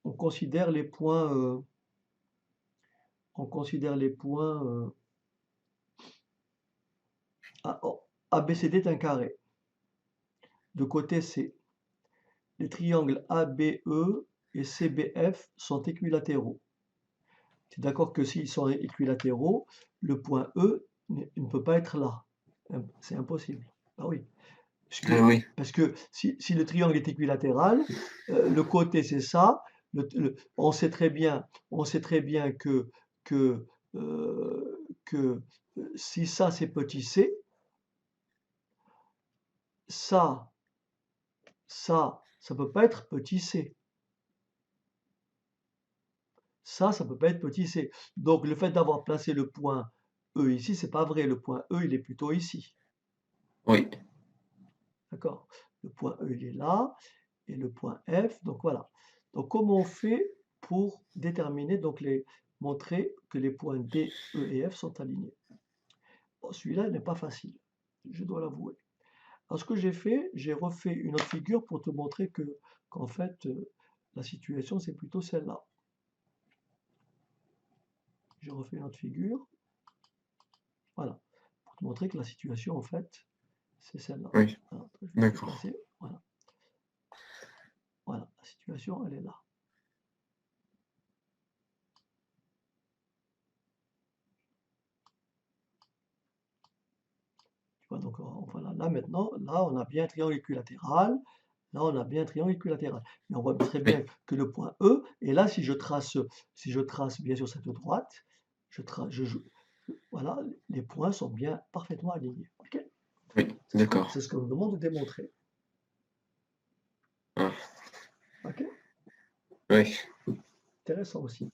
on considère les points, on considère les points ABCD est un carré. De côté C. Les triangles ABE et CBF sont équilatéraux. Tu es d'accord que s'ils sont équilatéraux, le point E ne peut pas être là. C'est impossible. Ah oui. Oui, Parce que si le triangle est équilatéral, le côté c'est ça. On sait très bien que, que si ça c'est petit c, ça, ça peut pas être petit c. Ça peut pas être petit c. Donc le fait d'avoir placé le point E ici, c'est pas vrai. Le point E, il est plutôt ici. oui, D'accord? Le point E, il est là, et le point F, donc voilà. Donc comment on fait pour déterminer, montrer que les points D, E et F sont alignés? Bon, celui-là n'est pas facile, je dois l'avouer. Alors ce que j'ai fait, j'ai refait une autre figure pour te montrer qu'en fait, la situation, c'est plutôt celle-là. J'ai refait une autre figure, voilà, pour te montrer que la situation, en fait, c'est celle-là. oui, Voilà, je vais te d'accord. déplacer, voilà. Voilà, la situation, elle est là. Tu vois, donc voilà, là maintenant, là on a bien un triangle équilatéral, là on a bien un triangle équilatéral. Mais on voit très bien Oui, que le point E, et là si je trace bien sûr cette droite, voilà, les points sont bien parfaitement alignés. Ok? oui, d'accord. C'est ce qu'on nous demande de démontrer. Ah, Ok? oui, Intéressant aussi.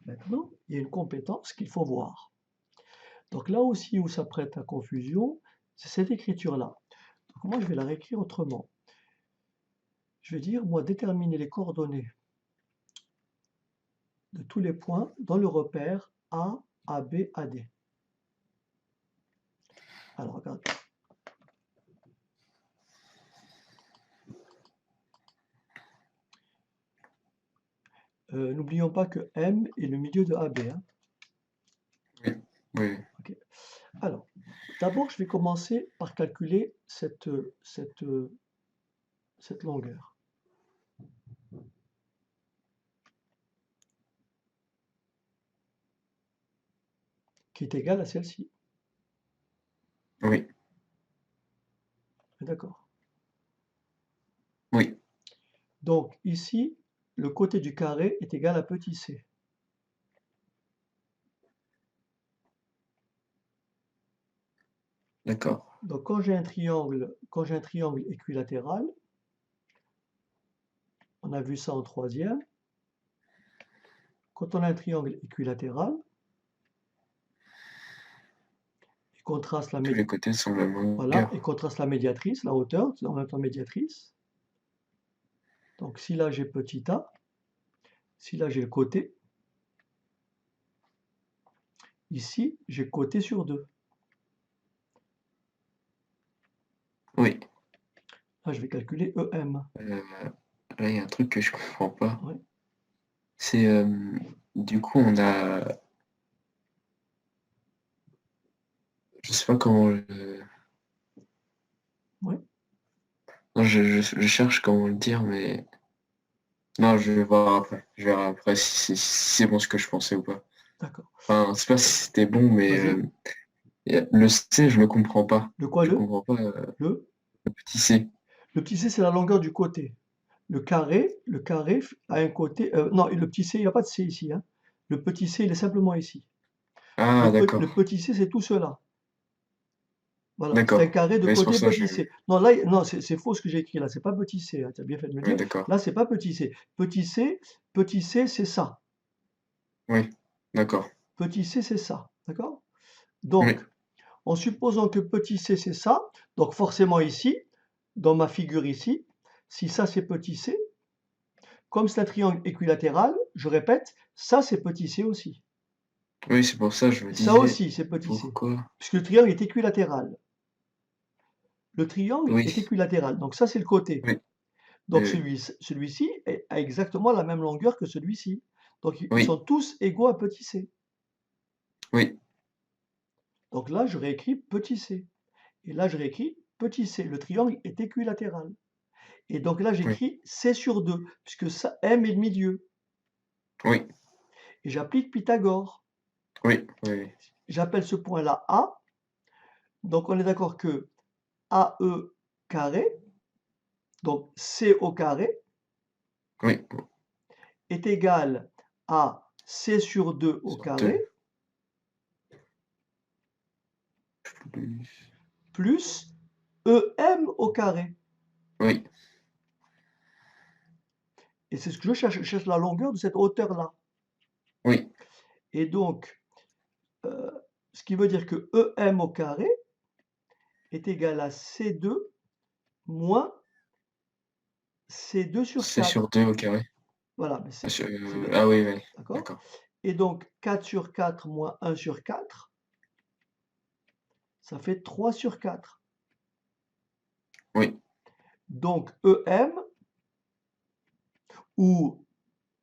Maintenant, il y a une compétence qu'il faut voir. Donc là aussi où ça prête à confusion, c'est cette écriture-là. Donc moi je vais la réécrire autrement. Je vais dire, moi, déterminer les coordonnées de tous les points dans le repère A, AB, AD. Alors, regarde. N'oublions pas que M est le milieu de AB. Hein. oui, oui, Ok. Alors, d'abord, je vais commencer par calculer cette longueur, qui est égale à celle-ci. oui, D'accord. oui, Donc, ici, le côté du carré est égal à petit c. d'accord. Donc, quand j'ai un triangle équilatéral, on a vu ça en troisième. Quand on a un triangle équilatéral, qu'on trace la Tous les côtés sont la même voilà, longueur. et qu'on trace la médiatrice, la hauteur, en même temps médiatrice. Donc si là j'ai petit a, si là j'ai le côté, ici j'ai côté sur 2. Oui. Là je vais calculer EM. Là, il y a un truc que je comprends pas. Ouais. C'est du coup, on a. Je sais pas comment. Ouais. Non, je cherche comment le dire, mais. Non, je vais voir après. Je verrai après si c'est bon ce que je pensais ou pas. D'accord. Enfin, c'est pas si c'était bon, mais Vas-y. le C, je le comprends pas. Le quoi Je le? comprends pas Le? le petit C. Le petit c c'est la longueur du côté. Le carré a un côté. Non, et le petit c, il n'y a pas de c ici, hein. Le petit c, il est simplement ici. Ah, Le d'accord. petit c, c'est tout cela. Voilà, c'est un D'accord. carré de Oui, c'est pour côté ça que petit c. Non, là, non, c'est faux ce que j'ai écrit là. C'est pas petit c, hein, tu as bien fait de me Oui, dire. d'accord. Là, c'est pas petit c. Petit c, c'est ça. Oui, d'accord. Petit c, c'est ça. D'accord? Oui, Donc, en supposant que petit c, c'est ça, donc forcément ici, dans ma figure ici, si ça c'est petit c, comme c'est un triangle équilatéral, je répète, ça c'est petit c aussi. oui, c'est pour ça que je me Et ça disais aussi c'est petit c. pourquoi. Puisque le triangle est équilatéral. Le triangle Oui, est équilatéral. Donc ça c'est le côté. oui, Donc oui, celui-ci a exactement la même longueur que celui-ci. Donc ils oui, sont tous égaux à petit c. oui, Donc là je réécris petit c. Et là je réécris petit c. Le triangle est équilatéral. Et donc là oui, j'écris c sur 2, puisque ça, m est le milieu. oui, Et j'applique Pythagore. oui, oui, J'appelle ce point-là A. Donc on est d'accord que AE carré, donc C au carré, oui, est égal à C sur 2 au sur carré, 2. Plus. plus EM au carré. Oui, Et c'est ce que je cherche. Je cherche la longueur de cette hauteur-là. oui, Et donc, euh, ce qui veut dire que EM au carré est égal à C2 moins C2 sur c'est sur 4. 2 au carré. Voilà, mais c'est bien. Ah oui, oui, D'accord? d'accord. Et donc, 4 sur 4 moins 1 sur 4, ça fait 3 sur 4. Oui, Donc, EM, ou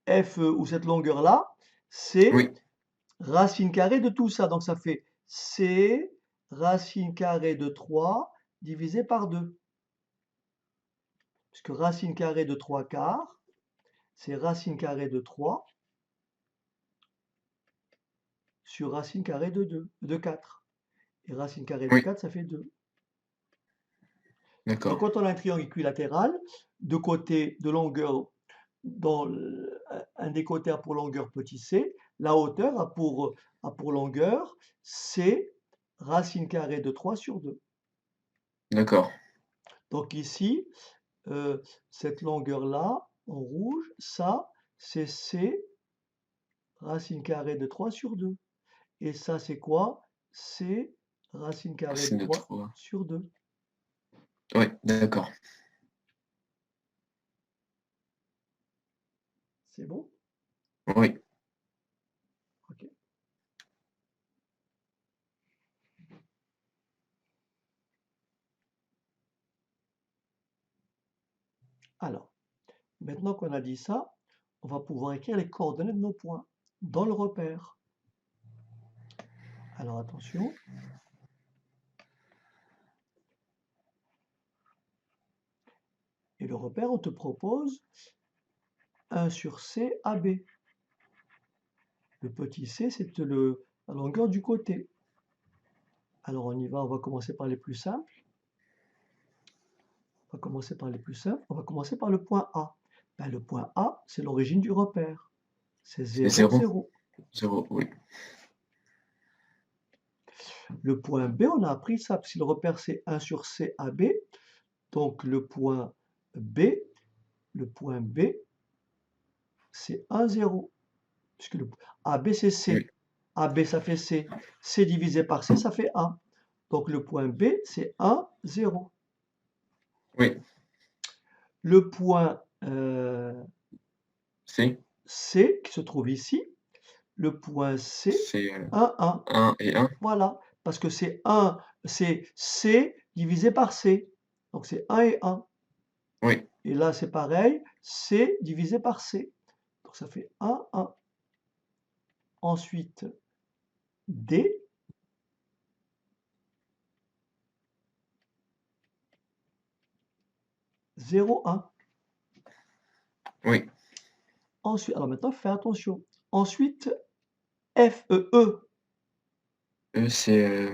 FE, ou cette longueur-là, c'est oui, racine carrée de tout ça. Donc, ça fait C racine carrée de 3 divisé par 2. Puisque racine carrée de 3 quarts, c'est racine carrée de 3 sur racine carrée de 2, de 4. Et racine carrée de oui, 4, ça fait 2. Donc, d'accord. quand on a un triangle équilatéral, de côté de longueur, dans un des côtés a pour longueur petit c, la hauteur a pour longueur c racine carrée de 3 sur 2. D'accord. Donc ici, cette longueur-là, en rouge, ça, c'est c racine carrée de 3 sur 2. Et ça, c'est quoi? C racine carrée de Racine de 3 3. sur 2. Oui, d'accord. C'est bon? Oui, Ok. Alors, maintenant qu'on a dit ça, on va pouvoir écrire les coordonnées de nos points dans le repère. Alors attention, et le repère, on te propose 1 sur C AB. Le petit c, c'est la longueur du côté. Alors on y va, on va commencer par les plus simples. On va commencer par les plus simples. On va commencer par le point A. Ben, le point A, c'est l'origine du repère. C'est c'est 0, 0. 0. 0, oui. Le point B, on a appris ça, parce que le repère c'est 1 sur C AB. Donc le point B, c'est 1, 0. Puisque le AB, c'est C. Oui, AB, ça fait C. C divisé par C, ça fait 1. Donc le point B, c'est 1, 0. oui, Le point si, C, qui se trouve ici, le point C, c'est 1, 1. 1 et 1. Voilà, parce que c'est 1, c'est C divisé par C. Donc c'est 1 et 1. Oui, Et là, c'est pareil, C divisé par C. Donc ça fait 1, 1. Ensuite, D, 0, 1. oui. Ensuite, alors maintenant, fais attention. Ensuite, F, E. E, c'est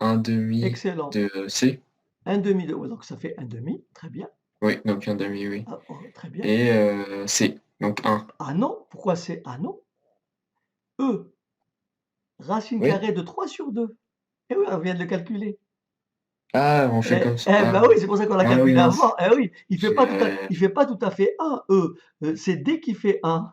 1 demi Excellent. de C. 1 demi de, ouais, donc ça fait 1 demi, très bien. Oui, donc 1 demi, oui. Ah, oh, très bien. Et C, donc 1. Ah non, pourquoi c'est ah non? E, racine Oui. carrée de 3 sur 2. Eh oui, on vient de le calculer. Ah, on fait comme ça. Bah oui, c'est pour ça qu'on l'a Ah oui, calculé mince. avant. Eh oui, il fait pas tout à fait 1, E. C'est D qui fait 1.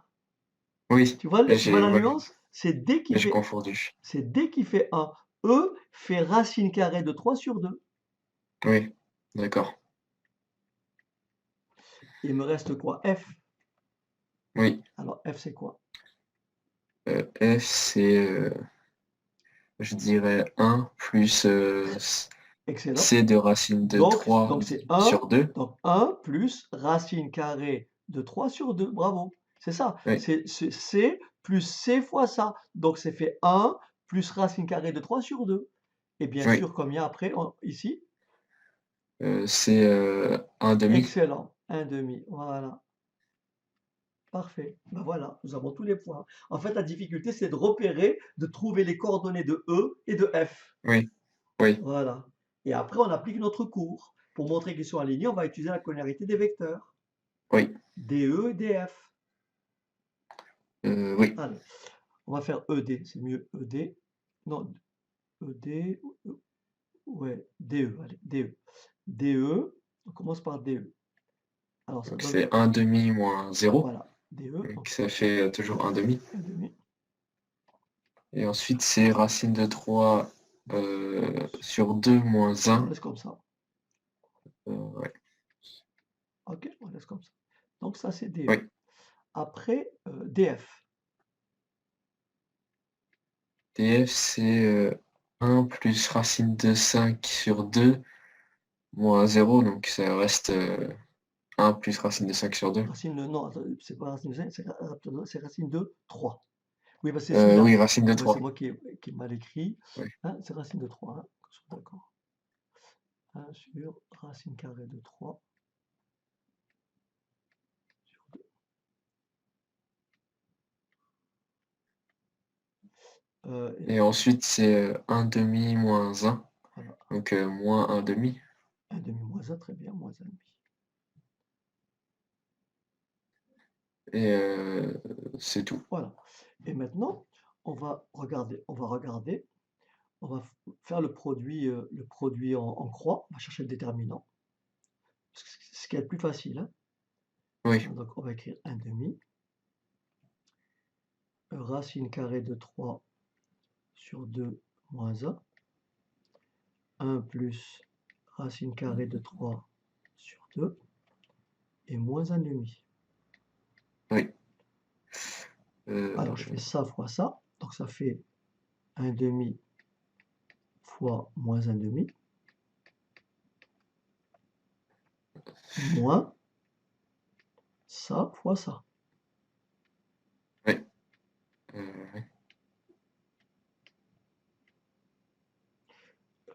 Oui, Tu vois la ouais, nuance? j'ai confondu. C'est D qui fait 1. E fait racine carrée de 3 sur 2. Oui, d'accord. Il me reste quoi? F. Oui, Alors F, c'est quoi? F, c'est, je dirais 1 plus Excellent. C de racine de Donc 3 c'est 1, sur 2. donc 1 plus racine carrée de 3 sur 2. Bravo. C'est ça. Oui, C'est C plus C fois ça. Donc c'est fait 1 plus racine carrée de 3 sur 2. Et bien oui. sûr, comme il y a après, ici, C'est 1 demi. excellent. 1 demi. Voilà. Parfait. Ben voilà, nous avons tous les points. En fait, la difficulté, c'est de repérer, de trouver les coordonnées de E et de F. Oui, oui, Voilà. Et après, on applique notre cours. Pour montrer qu'ils sont alignés, on va utiliser la collinéarité des vecteurs. oui, DE et DF. oui. Allez, on va faire ED, c'est mieux ED. Non, ED, ouais, DE, allez, DE. DE, on commence par DE. Alors ça Donc donne, c'est 1 demi moins 0. voilà, DE, Donc donc ça fait toujours 1 demi. 1 demi. Et ensuite, c'est racine de 3 sur 2 moins On 1. laisse comme ça. Ouais. Ok, on laisse comme ça. Donc ça, c'est DE. Oui. Après, DF. DF, c'est 1 plus racine de 5 sur 2 moins 0. Donc ça reste 1 plus racine de 5 sur 2. Racine de, non, c'est pas racine de 5, c'est racine de 3. Oui, parce que c'est celui-là. Oui, racine de Ouais, c'est 3. moi qui ai mal écrit. Oui. Hein, c'est racine de 3, hein, qu'on soit d'accord. 1 sur racine carrée de 3 sur 2. Et ensuite, c'est 1 demi moins 1. Voilà. Donc moins 1 demi. 1 demi moins 1, très bien, moins 1 demi. Et c'est tout. Voilà. Et maintenant, on va faire le produit en croix. On va chercher le déterminant. Ce qui est le plus facile, hein. Oui, Donc, on va écrire 1 demi. Racine carrée de 3 sur 2 moins 1. 1 plus racine carrée de 3 sur 2 et moins 1 demi. oui. Alors, je fais ça fois ça. Donc, ça fait 1 demi fois moins 1 demi. Moins ça fois ça. Oui. Oui.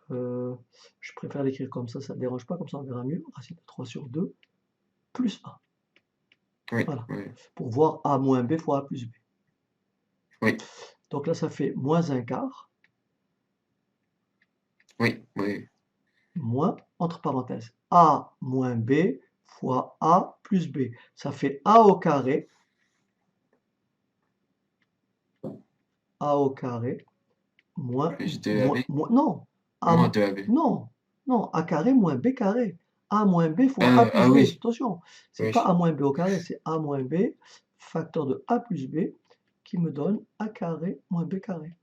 Je préfère l'écrire comme ça ne dérange pas, comme ça on verra mieux. Racine de 3 sur 2 plus A. Oui. Voilà. Oui. Pour voir A moins B fois A plus B. Oui. Donc là, ça fait moins un quart, Oui. Oui. moins, entre parenthèses, A moins B fois A plus B. Ça fait A au carré. A au carré moins, Plus 2AB. non, A, Moins 2AB. non, non, A carré moins B carré. A moins B fois A plus Ah B. oui, Attention, c'est pas oui, A moins B au carré, c'est A moins B, facteur de A plus B, qui me donne A carré moins B carré.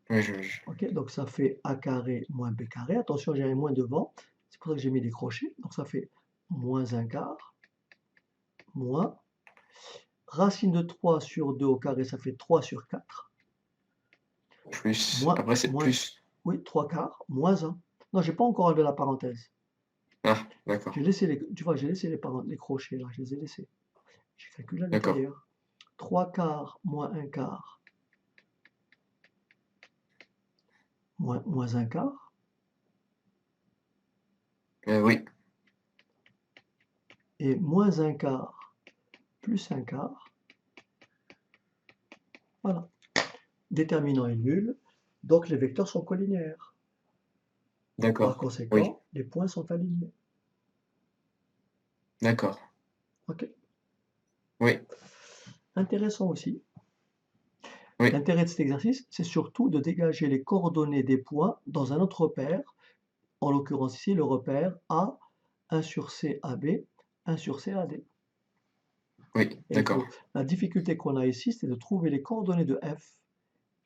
oui, Ok, donc ça fait A carré moins B carré. Attention, j'ai un moins devant. C'est pour ça que j'ai mis des crochets. Donc ça fait moins un quart, moins. Racine de 3 sur 2 au carré, ça fait 3 sur 4. plus. Moins, Après, c'est moins, plus. oui, 3 quarts, moins 1. Non, j'ai pas encore enlevé la parenthèse. Ah, d'accord, J'ai laissé les, tu vois, j'ai laissé les crochets là, je les ai laissés. J'ai calculé à d'accord. l'intérieur. 3 quarts moins un quart, moins un quart. Oui, Et moins un quart plus un quart. Voilà. Déterminant est nul. Donc les vecteurs sont collinéaires. Par d'accord. Oui, conséquent, les points sont alignés. d'accord. Ok. Oui, Intéressant aussi. oui, L'intérêt de cet exercice, c'est surtout de dégager les coordonnées des points dans un autre repère, en l'occurrence ici le repère A, 1 sur C AB, 1 sur C AD. oui, Et d'accord. la difficulté qu'on a ici, c'est de trouver les coordonnées de F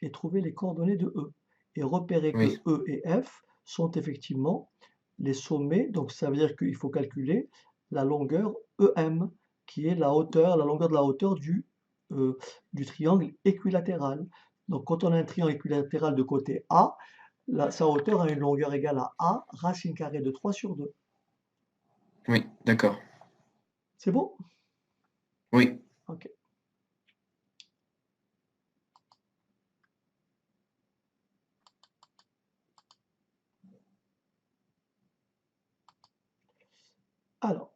et trouver les coordonnées de E. Et repérer Oui, que E et F sont effectivement les sommets, donc ça veut dire qu'il faut calculer la longueur EM, qui est la hauteur, la longueur de la hauteur du triangle équilatéral. Donc quand on a un triangle équilatéral de côté A, sa hauteur a une longueur égale à A, racine carrée de 3 sur 2. oui, d'accord. C'est bon? Oui, Ok. Alors,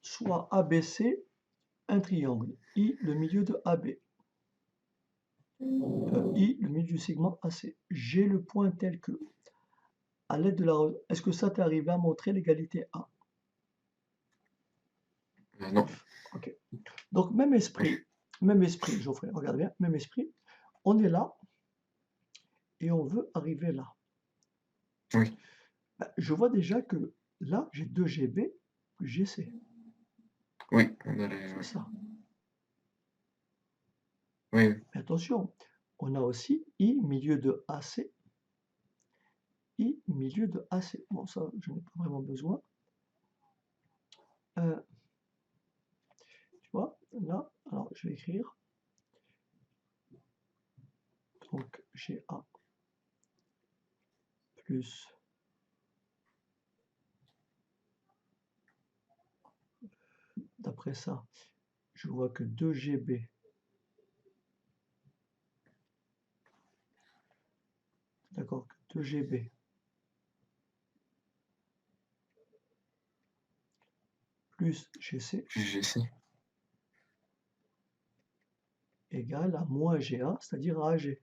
soit ABC, un triangle, I, le milieu de AB. I, le milieu du segment AC. J'ai le point tel que, à l'aide de la... Est-ce que ça t'est arrivé à montrer l'égalité A? non. Ok. Donc, même esprit, Geoffrey, regarde bien, même esprit. On est là et on veut arriver là. Oui, Ben, je vois déjà que là, j'ai 2GB plus GC. oui, on a les... C'est ça. Oui, oui, Mais attention, on a aussi I, milieu de AC. I, milieu de AC. Bon, ça, je n'ai pas vraiment besoin. Tu vois, là, alors je vais écrire. Donc, j'ai A plus, d'après ça, je vois que 2GB, d'accord, que 2GB plus GC plus GC. égale à moins GA, c'est-à-dire à AG.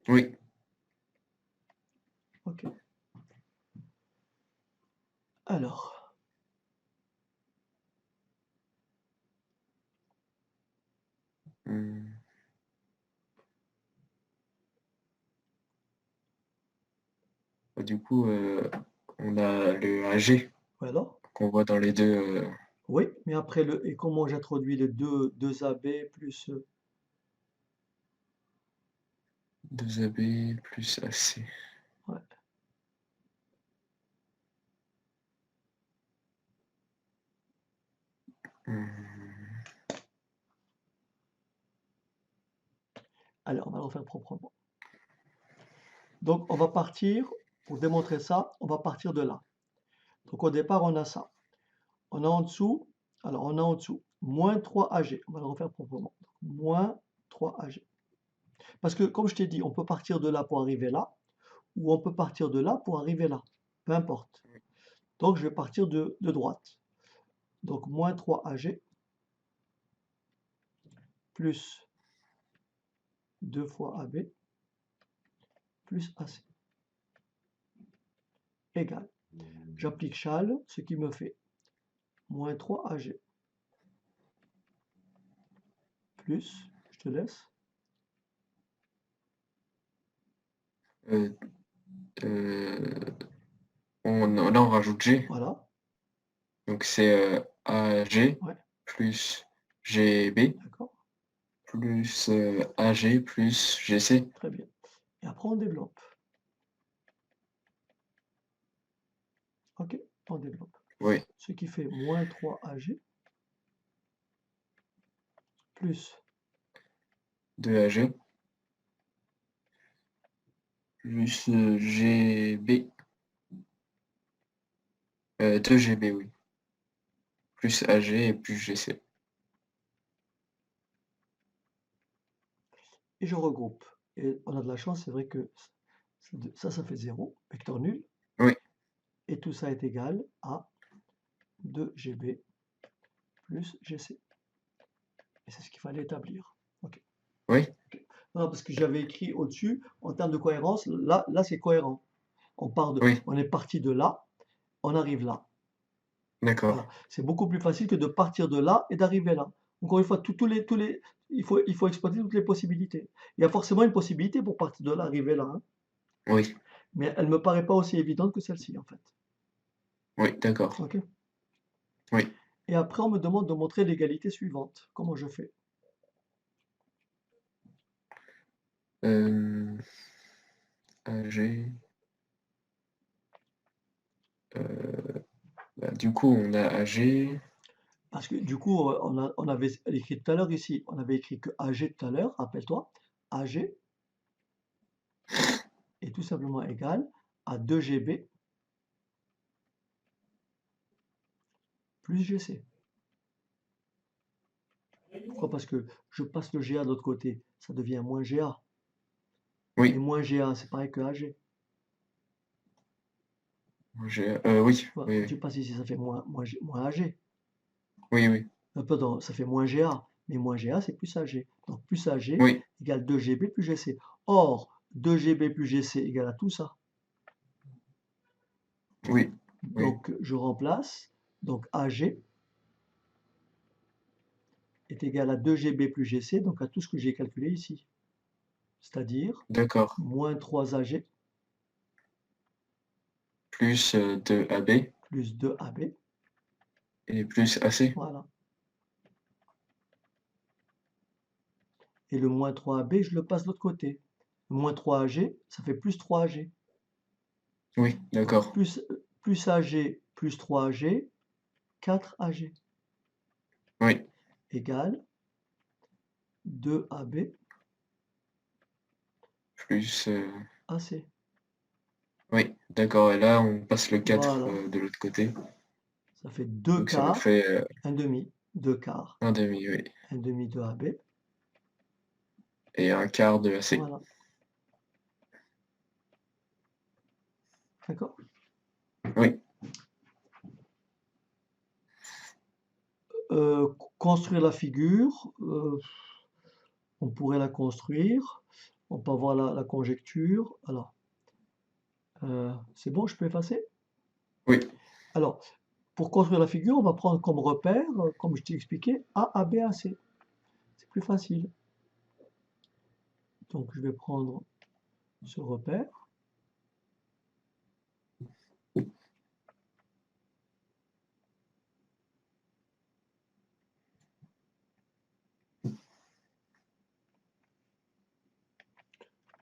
Oui. Ok. Alors, Hmm. Du coup, on a le AG voilà. qu'on voit dans les deux Oui, mais après, et comment j'introduis les deux AB plus... 2AB plus AC. ouais. Hmm. Allez, on va le refaire proprement. Donc, on va partir, pour démontrer ça, on va partir de là. Donc, au départ, on a ça. On a en dessous, alors on a en dessous, moins 3AG. On va le refaire proprement. Donc, moins 3AG. Parce que, comme je t'ai dit, on peut partir de là pour arriver là, ou on peut partir de là pour arriver là. Peu importe. Donc, je vais partir de droite. Donc, moins 3AG plus 2 fois AB plus AC égale. J'applique Chasles, ce qui me fait moins 3AG plus, je te laisse, Euh, là, on rajoute G. Voilà, Donc, c'est AG ouais, plus GB d'accord, plus AG plus GC. très bien. Et après, on développe. OK, on développe. Oui, Ce qui fait moins 3AG plus 2AG plus GB. 2GB, oui. Plus AG et plus GC. et je regroupe. Et on a de la chance, c'est vrai que ça fait 0, vecteur nul, Oui, et tout ça est égal à 2GB plus GC. Et c'est ce qu'il fallait établir. OK. oui, Non, parce que j'avais écrit au-dessus, en termes de cohérence, là c'est cohérent. oui, On est parti de là, on arrive là. d'accord. Voilà. C'est beaucoup plus facile que de partir de là et d'arriver là. Encore une fois, il faut exploiter toutes les possibilités. Il y a forcément une possibilité pour partir de là, arriver là, hein, Oui, mais elle ne me paraît pas aussi évidente que celle-ci, en fait. oui, d'accord. OK? Oui. Et après, on me demande de montrer l'égalité suivante. Comment je fais? AG. Bah, du coup, on a AG. Parce que du coup, on avait écrit tout à l'heure ici, on avait écrit que AG tout à l'heure, rappelle-toi, AG est tout simplement égal à 2GB plus GC. Pourquoi? Parce que je passe le GA de l'autre côté, ça devient moins GA. Et Oui, moins GA, c'est pareil que AG. oui, Voilà, oui, quand oui, tu passes ici, ça fait moins AG. oui, oui, Pardon, ça fait moins GA. Mais moins GA, c'est plus AG. Donc plus AG oui, égale 2GB plus GC. Or, 2GB plus GC égale à tout ça. oui, oui, Donc je remplace. Donc AG est égal à 2GB plus GC, donc à tout ce que j'ai calculé ici. C'est-à-dire d'accord. moins 3AG Plus 2AB plus 2AB. et plus AC. Voilà. Et le moins 3AB, je le passe de l'autre côté. Le moins 3AG, ça fait plus 3AG. Oui, Donc d'accord. plus AG plus 3AG, 4AG Oui, égale 2AB plus. AC. Oui, d'accord. Et là, on passe le 4 Voilà. de l'autre côté. Ça fait 2 Donc ça nous quarts, fait un demi, 2 quarts, un demi, oui. un demi de AB. Et un quart de AC. Voilà. D'accord? Oui, Construire la figure, on pourrait la construire. On peut avoir la conjecture. Alors, c'est bon, je peux effacer? oui, Alors, pour construire la figure, on va prendre comme repère, comme je t'ai expliqué, A, AB, AC. C'est plus facile. Donc, je vais prendre ce repère.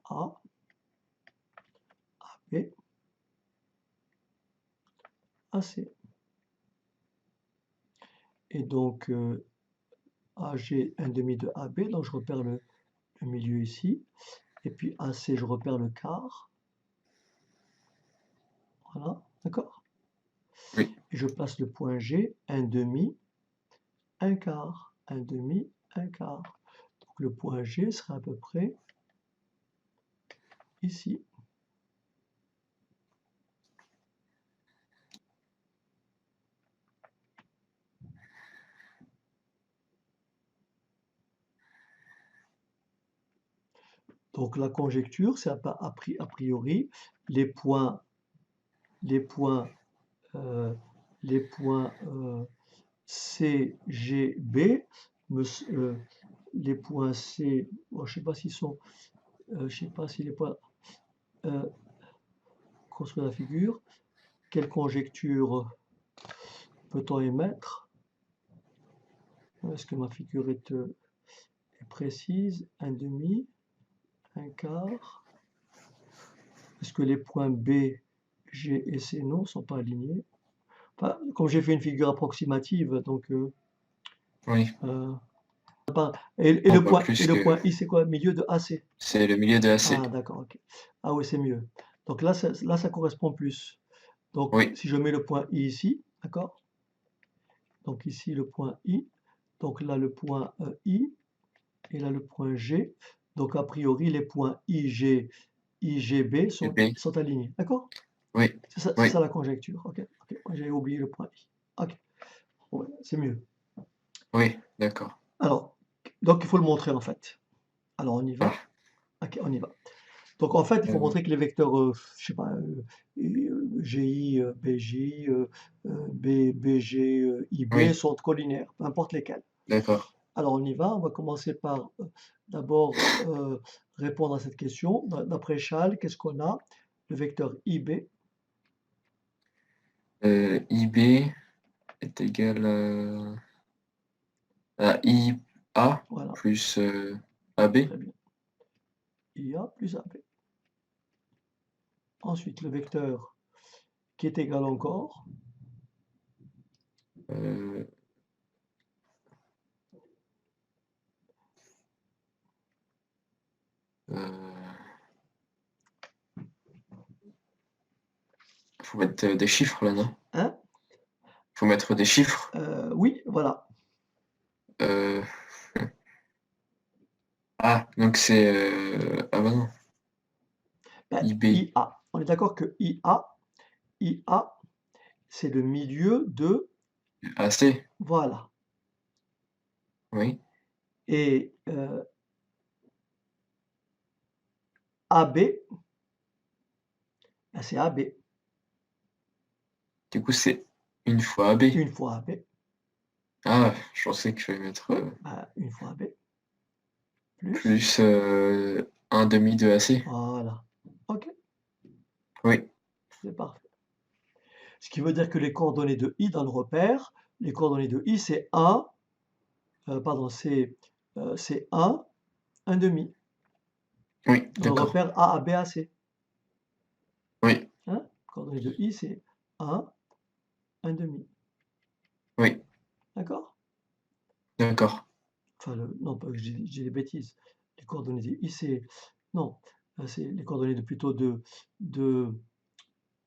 A, AB, AC. Et donc, AG, un demi de AB, donc je repère le milieu ici. Et puis AC, je repère le quart. Voilà, d'accord? oui, Et je place le point G, un demi, un quart, un demi, un quart. Donc le point G sera à peu près ici. Donc la conjecture, c'est a priori les points, les points, euh, les points C, G, B, les points C, bon, je sais pas s'ils sont, je sais pas si les points, euh, construire la figure. Quelle conjecture peut-on émettre? Est-ce que ma figure est précise? Un demi, un quart. Est-ce que les points B, G et C non sont pas alignés? Enfin, comme j'ai fait une figure approximative, donc Oui. et Non, le pas point plus que I, c'est quoi? Milieu de AC. c'est le milieu de AC. Ah, d'accord, ok. Ah oui, c'est mieux. Donc là, ça correspond plus. Donc, Oui, si je mets le point I ici, d'accord? Donc ici, le point I. Donc là, le point I. Et là, le point G. Donc, a priori, les points IG, IGB et B. sont alignés. D'accord? Oui, C'est oui, ça la conjecture. Ok, ok. J'ai oublié le point I. Ok, bon, ouais, c'est mieux. oui, d'accord. Alors, donc il faut le montrer en fait. Alors, on y va. Ah, Ok, on y va. Donc en fait, il faut euh, montrer que les vecteurs, je sais pas, GI, BJ, BG, IB oui, sont collinaires, peu importe lesquels. d'accord. Alors on y va, on va commencer par d'abord répondre à cette question. D'après Chal, qu'est-ce qu'on a? Le vecteur IB, IB est égal à IA voilà, plus AB. très bien. IA plus AB. Ensuite, le vecteur qui est égal encore, Euh, euh, faut mettre des chiffres là, non? hein? Faut mettre des chiffres. Oui, voilà. Euh, Ah, donc c'est ah bah non, Ben, IB. IA. On est d'accord que IA, c'est le milieu de, AC, voilà. oui. Et AB, ben, c'est AB, Du coup, c'est une fois AB. une fois AB. Ah, je pensais que je vais mettre Ben, une fois AB, plus, plus un demi de AC. voilà. OK, Oui, c'est parfait. Ce qui veut dire que les coordonnées de I dans le repère, les coordonnées de I, c'est 1, pardon, c'est 1 demi. oui, Dans le d'accord. repère A, A, B, A, C. Oui, Hein? Coordonnées de I, c'est 1 demi. oui, D'accord? d'accord. Enfin, non, pas que j'ai des bêtises. Les coordonnées de I, c'est. Non, c'est les coordonnées de plutôt de.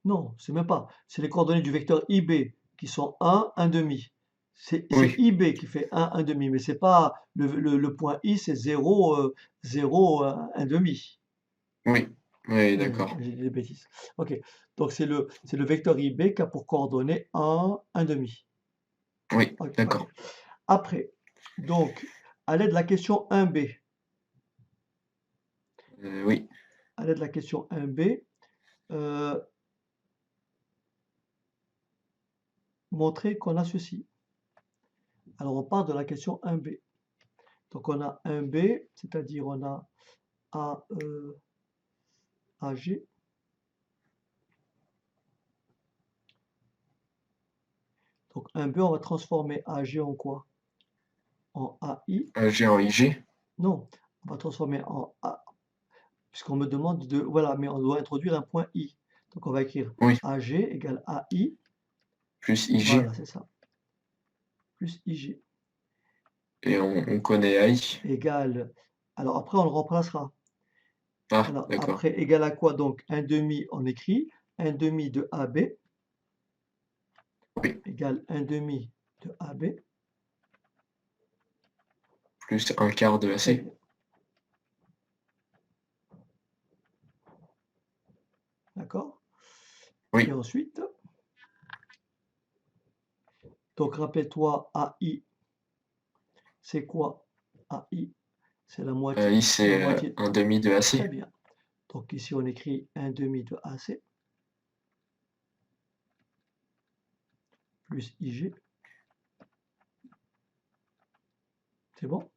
Non, c'est même pas. C'est les coordonnées du vecteur IB qui sont 1 demi. C'est Oui, IB qui fait 1 demi, mais c'est pas le point I, c'est 0, 0, 1 demi. oui, oui, Ouais, d'accord. j'ai dit des bêtises. Ok, donc c'est le vecteur IB qui a pour coordonnées 1 demi. Oui, Ok, ok. d'accord. Après, donc, à l'aide de la question 1B, Oui, à l'aide de la question 1B, euh, montrer qu'on a ceci. Alors, on part de la question 1B. Donc, on a 1B, c'est-à-dire on a A, AG. Donc, 1B, on va transformer AG en quoi? En AI. G en IG. Non, on va transformer en A, puisqu'on me demande de. Voilà, mais on doit introduire un point I. Donc, on va écrire Oui, AG égale AI. plus IG. Voilà, c'est ça. Plus IG Et on connaît AI. égale. Alors, après, on le remplacera. Ah, Alors, d'accord. après, égal à quoi? Donc, 1 demi, on écrit 1 demi de AB Oui, égale 1 demi de AB. plus un quart de Très AC. bien. D'accord? Et Oui, ensuite, donc rappelle-toi, AI, c'est quoi? AI, c'est la moitié. I C'est la c'est moitié. un demi de Très AC. bien. Donc ici, on écrit 1 demi de AC plus IG. C'est bon?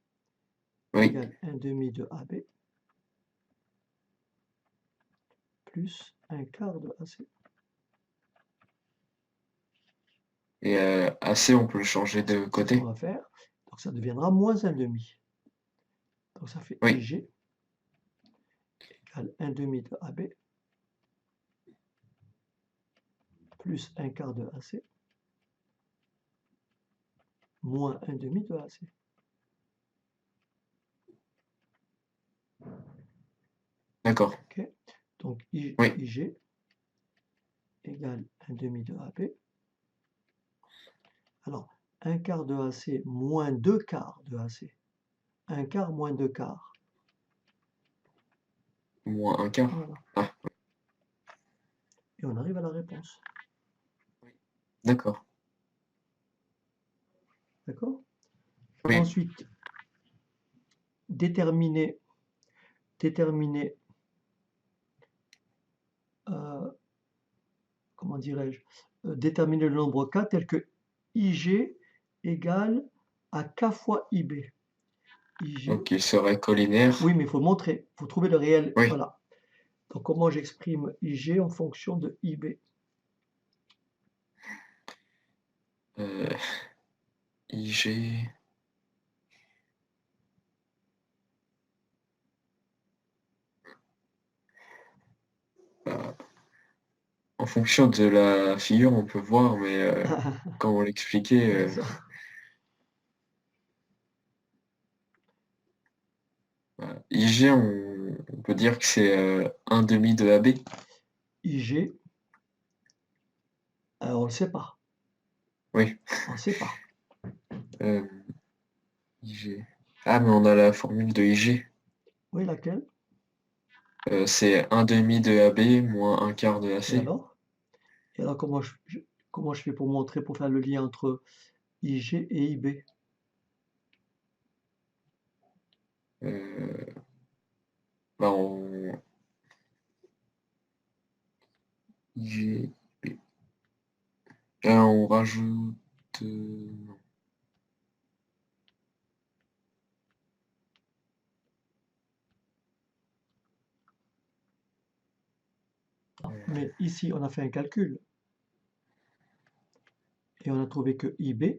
Oui, Égale 1 demi de AB plus un quart de AC. Et AC, on peut le changer de C'est ce côté? qu'on va faire. Donc ça deviendra moins 1,5. Donc ça fait Oui. IG égale 1,5 de AB plus un quart de AC moins 1,5 de AC. D'accord. Ok. Donc Oui. IG égale 1,5 de AB. Alors, un quart de AC moins 2 quarts de AC. Un quart moins 2 quarts. Moins un quart. Voilà. Ah, Et on arrive à la réponse. d'accord. D'accord? Oui. Ensuite, déterminer comment dirais-je, déterminer le nombre K tel que IG égale à K fois IB. IG, Donc, il serait collinaire. oui, mais il faut montrer, il faut trouver le réel. Oui. Voilà. Donc, comment j'exprime IG en fonction de IB? IG. En fonction de la figure, on peut voir, mais comment l'expliquer C'est ça. voilà. IG, on peut dire que c'est 1,5 de AB. IG, on ne le sait pas. Oui. On ne sait pas. IG. Ah, mais on a la formule de IG. Oui, laquelle? C'est 1,5 de AB moins un quart de Et AC. alors? Et alors, comment je fais pour montrer, pour faire le lien entre IG et IB? Bah, IG. B. On rajoute. Non. Mais ici, on a fait un calcul. Et on a trouvé que IB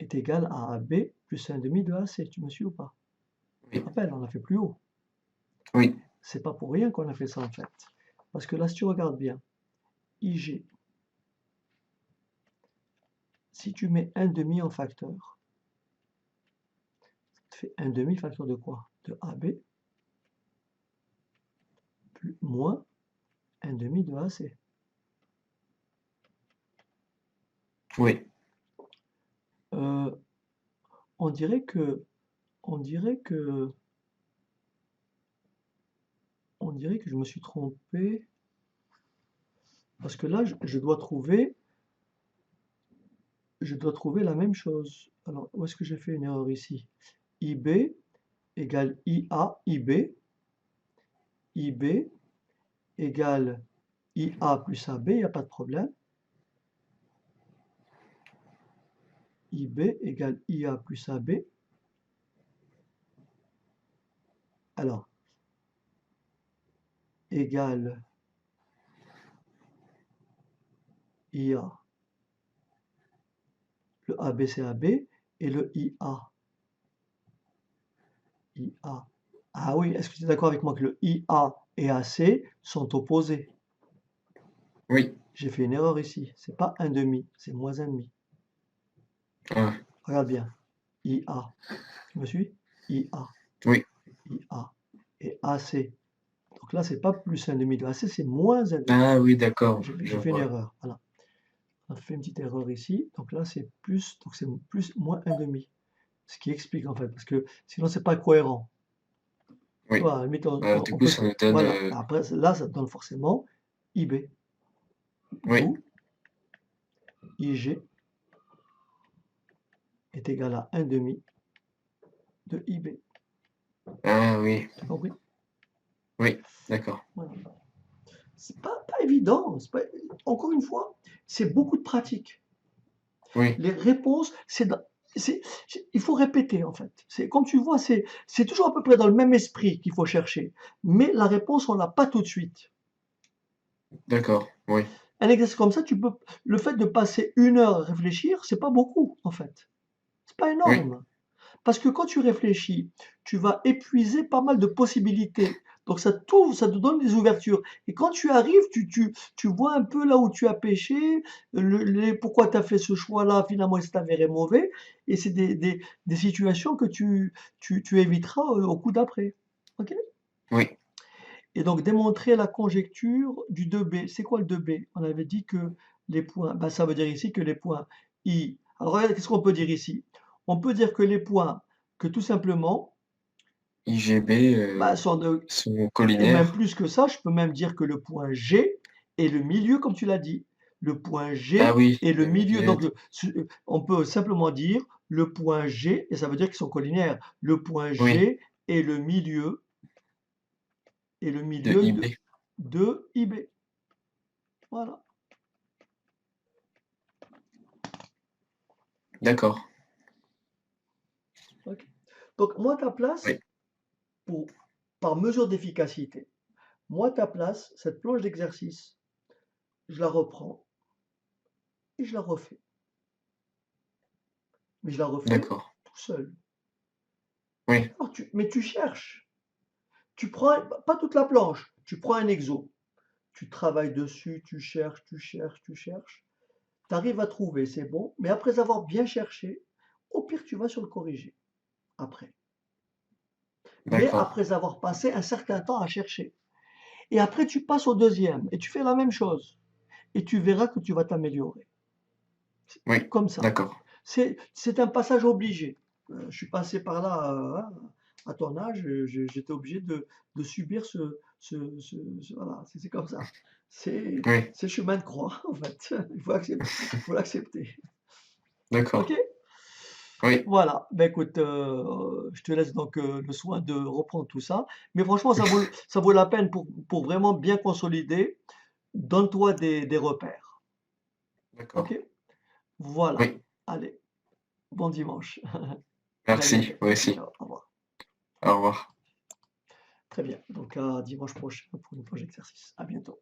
est égal à AB plus 1,5 de AC. Tu me suis ou pas? Tu Oui. te rappelles, on l'a fait plus haut. Oui. C'est pas pour rien qu'on a fait ça en fait. Parce que là, si tu regardes bien, IG, si tu mets 1,5 en facteur, ça te fait 1,5 facteur de quoi? De AB plus moins 1,5 de AC. Oui. On dirait que je me suis trompé. Parce que là, je dois trouver la même chose. Alors, où est-ce que j'ai fait une erreur ici? IB égale IA, IB égale IA plus AB, il n'y a pas de problème. IB égale IA plus AB. Alors, égale IA. Le AB, c'est AB. Et le IA. IA. Ah oui, est-ce que tu es d'accord avec moi que le IA et AC sont opposés? Oui. J'ai fait une erreur ici. C'est pas 1,5, c'est moins 1,5. Ah. Regarde bien. IA. Tu me suis? IA. Oui. IA. Et AC. Donc là, c'est pas plus 1,5 de AC, c'est moins 1,5. Ah oui, d'accord, je J'ai fait une vois. erreur. Voilà. On a fait une petite erreur ici. Donc là, c'est plus, donc c'est plus moins 1,5. Ce qui explique en fait, parce que sinon, c'est pas cohérent. Tu Oui. vois, à la limite, Du on coup, peut. ça nous donne. Voilà. Après, là, ça donne forcément IB. Oui. D'où IG est égal à 1,5 de IB. Ah oui. T'as compris? Oui, d'accord. Voilà. C'est pas évident. Encore une fois, c'est beaucoup de pratique. Oui. Les réponses, c'est il faut répéter en fait. Comme tu vois, c'est toujours à peu près dans le même esprit qu'il faut chercher. Mais la réponse, on l'a pas tout de suite. D'accord, oui, Un exercice comme ça, le fait de passer 1 heure à réfléchir, c'est pas beaucoup en fait. C'est pas oui, énorme. Parce que quand tu réfléchis, tu vas épuiser pas mal de possibilités. Donc ça t'ouvre, ça te donne des ouvertures. Et quand tu arrives, tu vois un peu là où tu as péché, pourquoi tu as fait ce choix-là, finalement, il s'est avéré mauvais. Et c'est des situations que tu éviteras au coup d'après. OK? oui, Et donc démontrer la conjecture du 2B. C'est quoi le 2B? On avait dit que les points, ben, ça veut dire ici que les points I. Alors regarde, qu'est-ce qu'on peut dire ici? On peut dire que les points, que tout simplement, IGB bah, sont de, sont et même collinaires. plus que ça, je peux même dire que le point G est le milieu, comme tu l'as dit. Le point Ah G oui, est le le milieu. milieu. Donc, on peut simplement dire le point G, et ça veut dire qu'ils sont collinaires. Le point Oui, G est le milieu, de IB. de IB. Voilà. D'accord, Ok. Donc, moi, ta oui, place, pour, par mesure d'efficacité, moi, ta place, cette planche d'exercice, je la reprends et je la refais. Mais je la refais d'accord, tout seul. oui, Mais tu cherches. Tu prends pas toute la planche, tu prends un exo, tu travailles dessus, tu cherches, tu cherches, tu cherches, tu arrives à trouver, c'est bon, mais après avoir bien cherché, au pire tu vas sur le corriger, après. Mais d'accord, après avoir passé un certain temps à chercher. Et après tu passes au deuxième, et tu fais la même chose, et tu verras que tu vas t'améliorer. oui, Comme ça. d'accord, C'est un passage obligé. Je suis passé par là hein, à ton âge, j'étais obligé de subir voilà, c'est comme ça. C'est oui, c'est le chemin de croix, en fait. Il faut l'accepter. d'accord, Ok? oui, Voilà. Ben écoute, je te laisse donc le soin de reprendre tout ça. Mais franchement, ça vaut la peine pour vraiment bien consolider. Donne-toi des repères. d'accord, Ok? Voilà. oui, Allez, bon dimanche. À merci, bientôt. moi Ciao, aussi. ciao. Au revoir. Au revoir. Très bien. Donc à dimanche prochain pour une prochain exercice. À bientôt.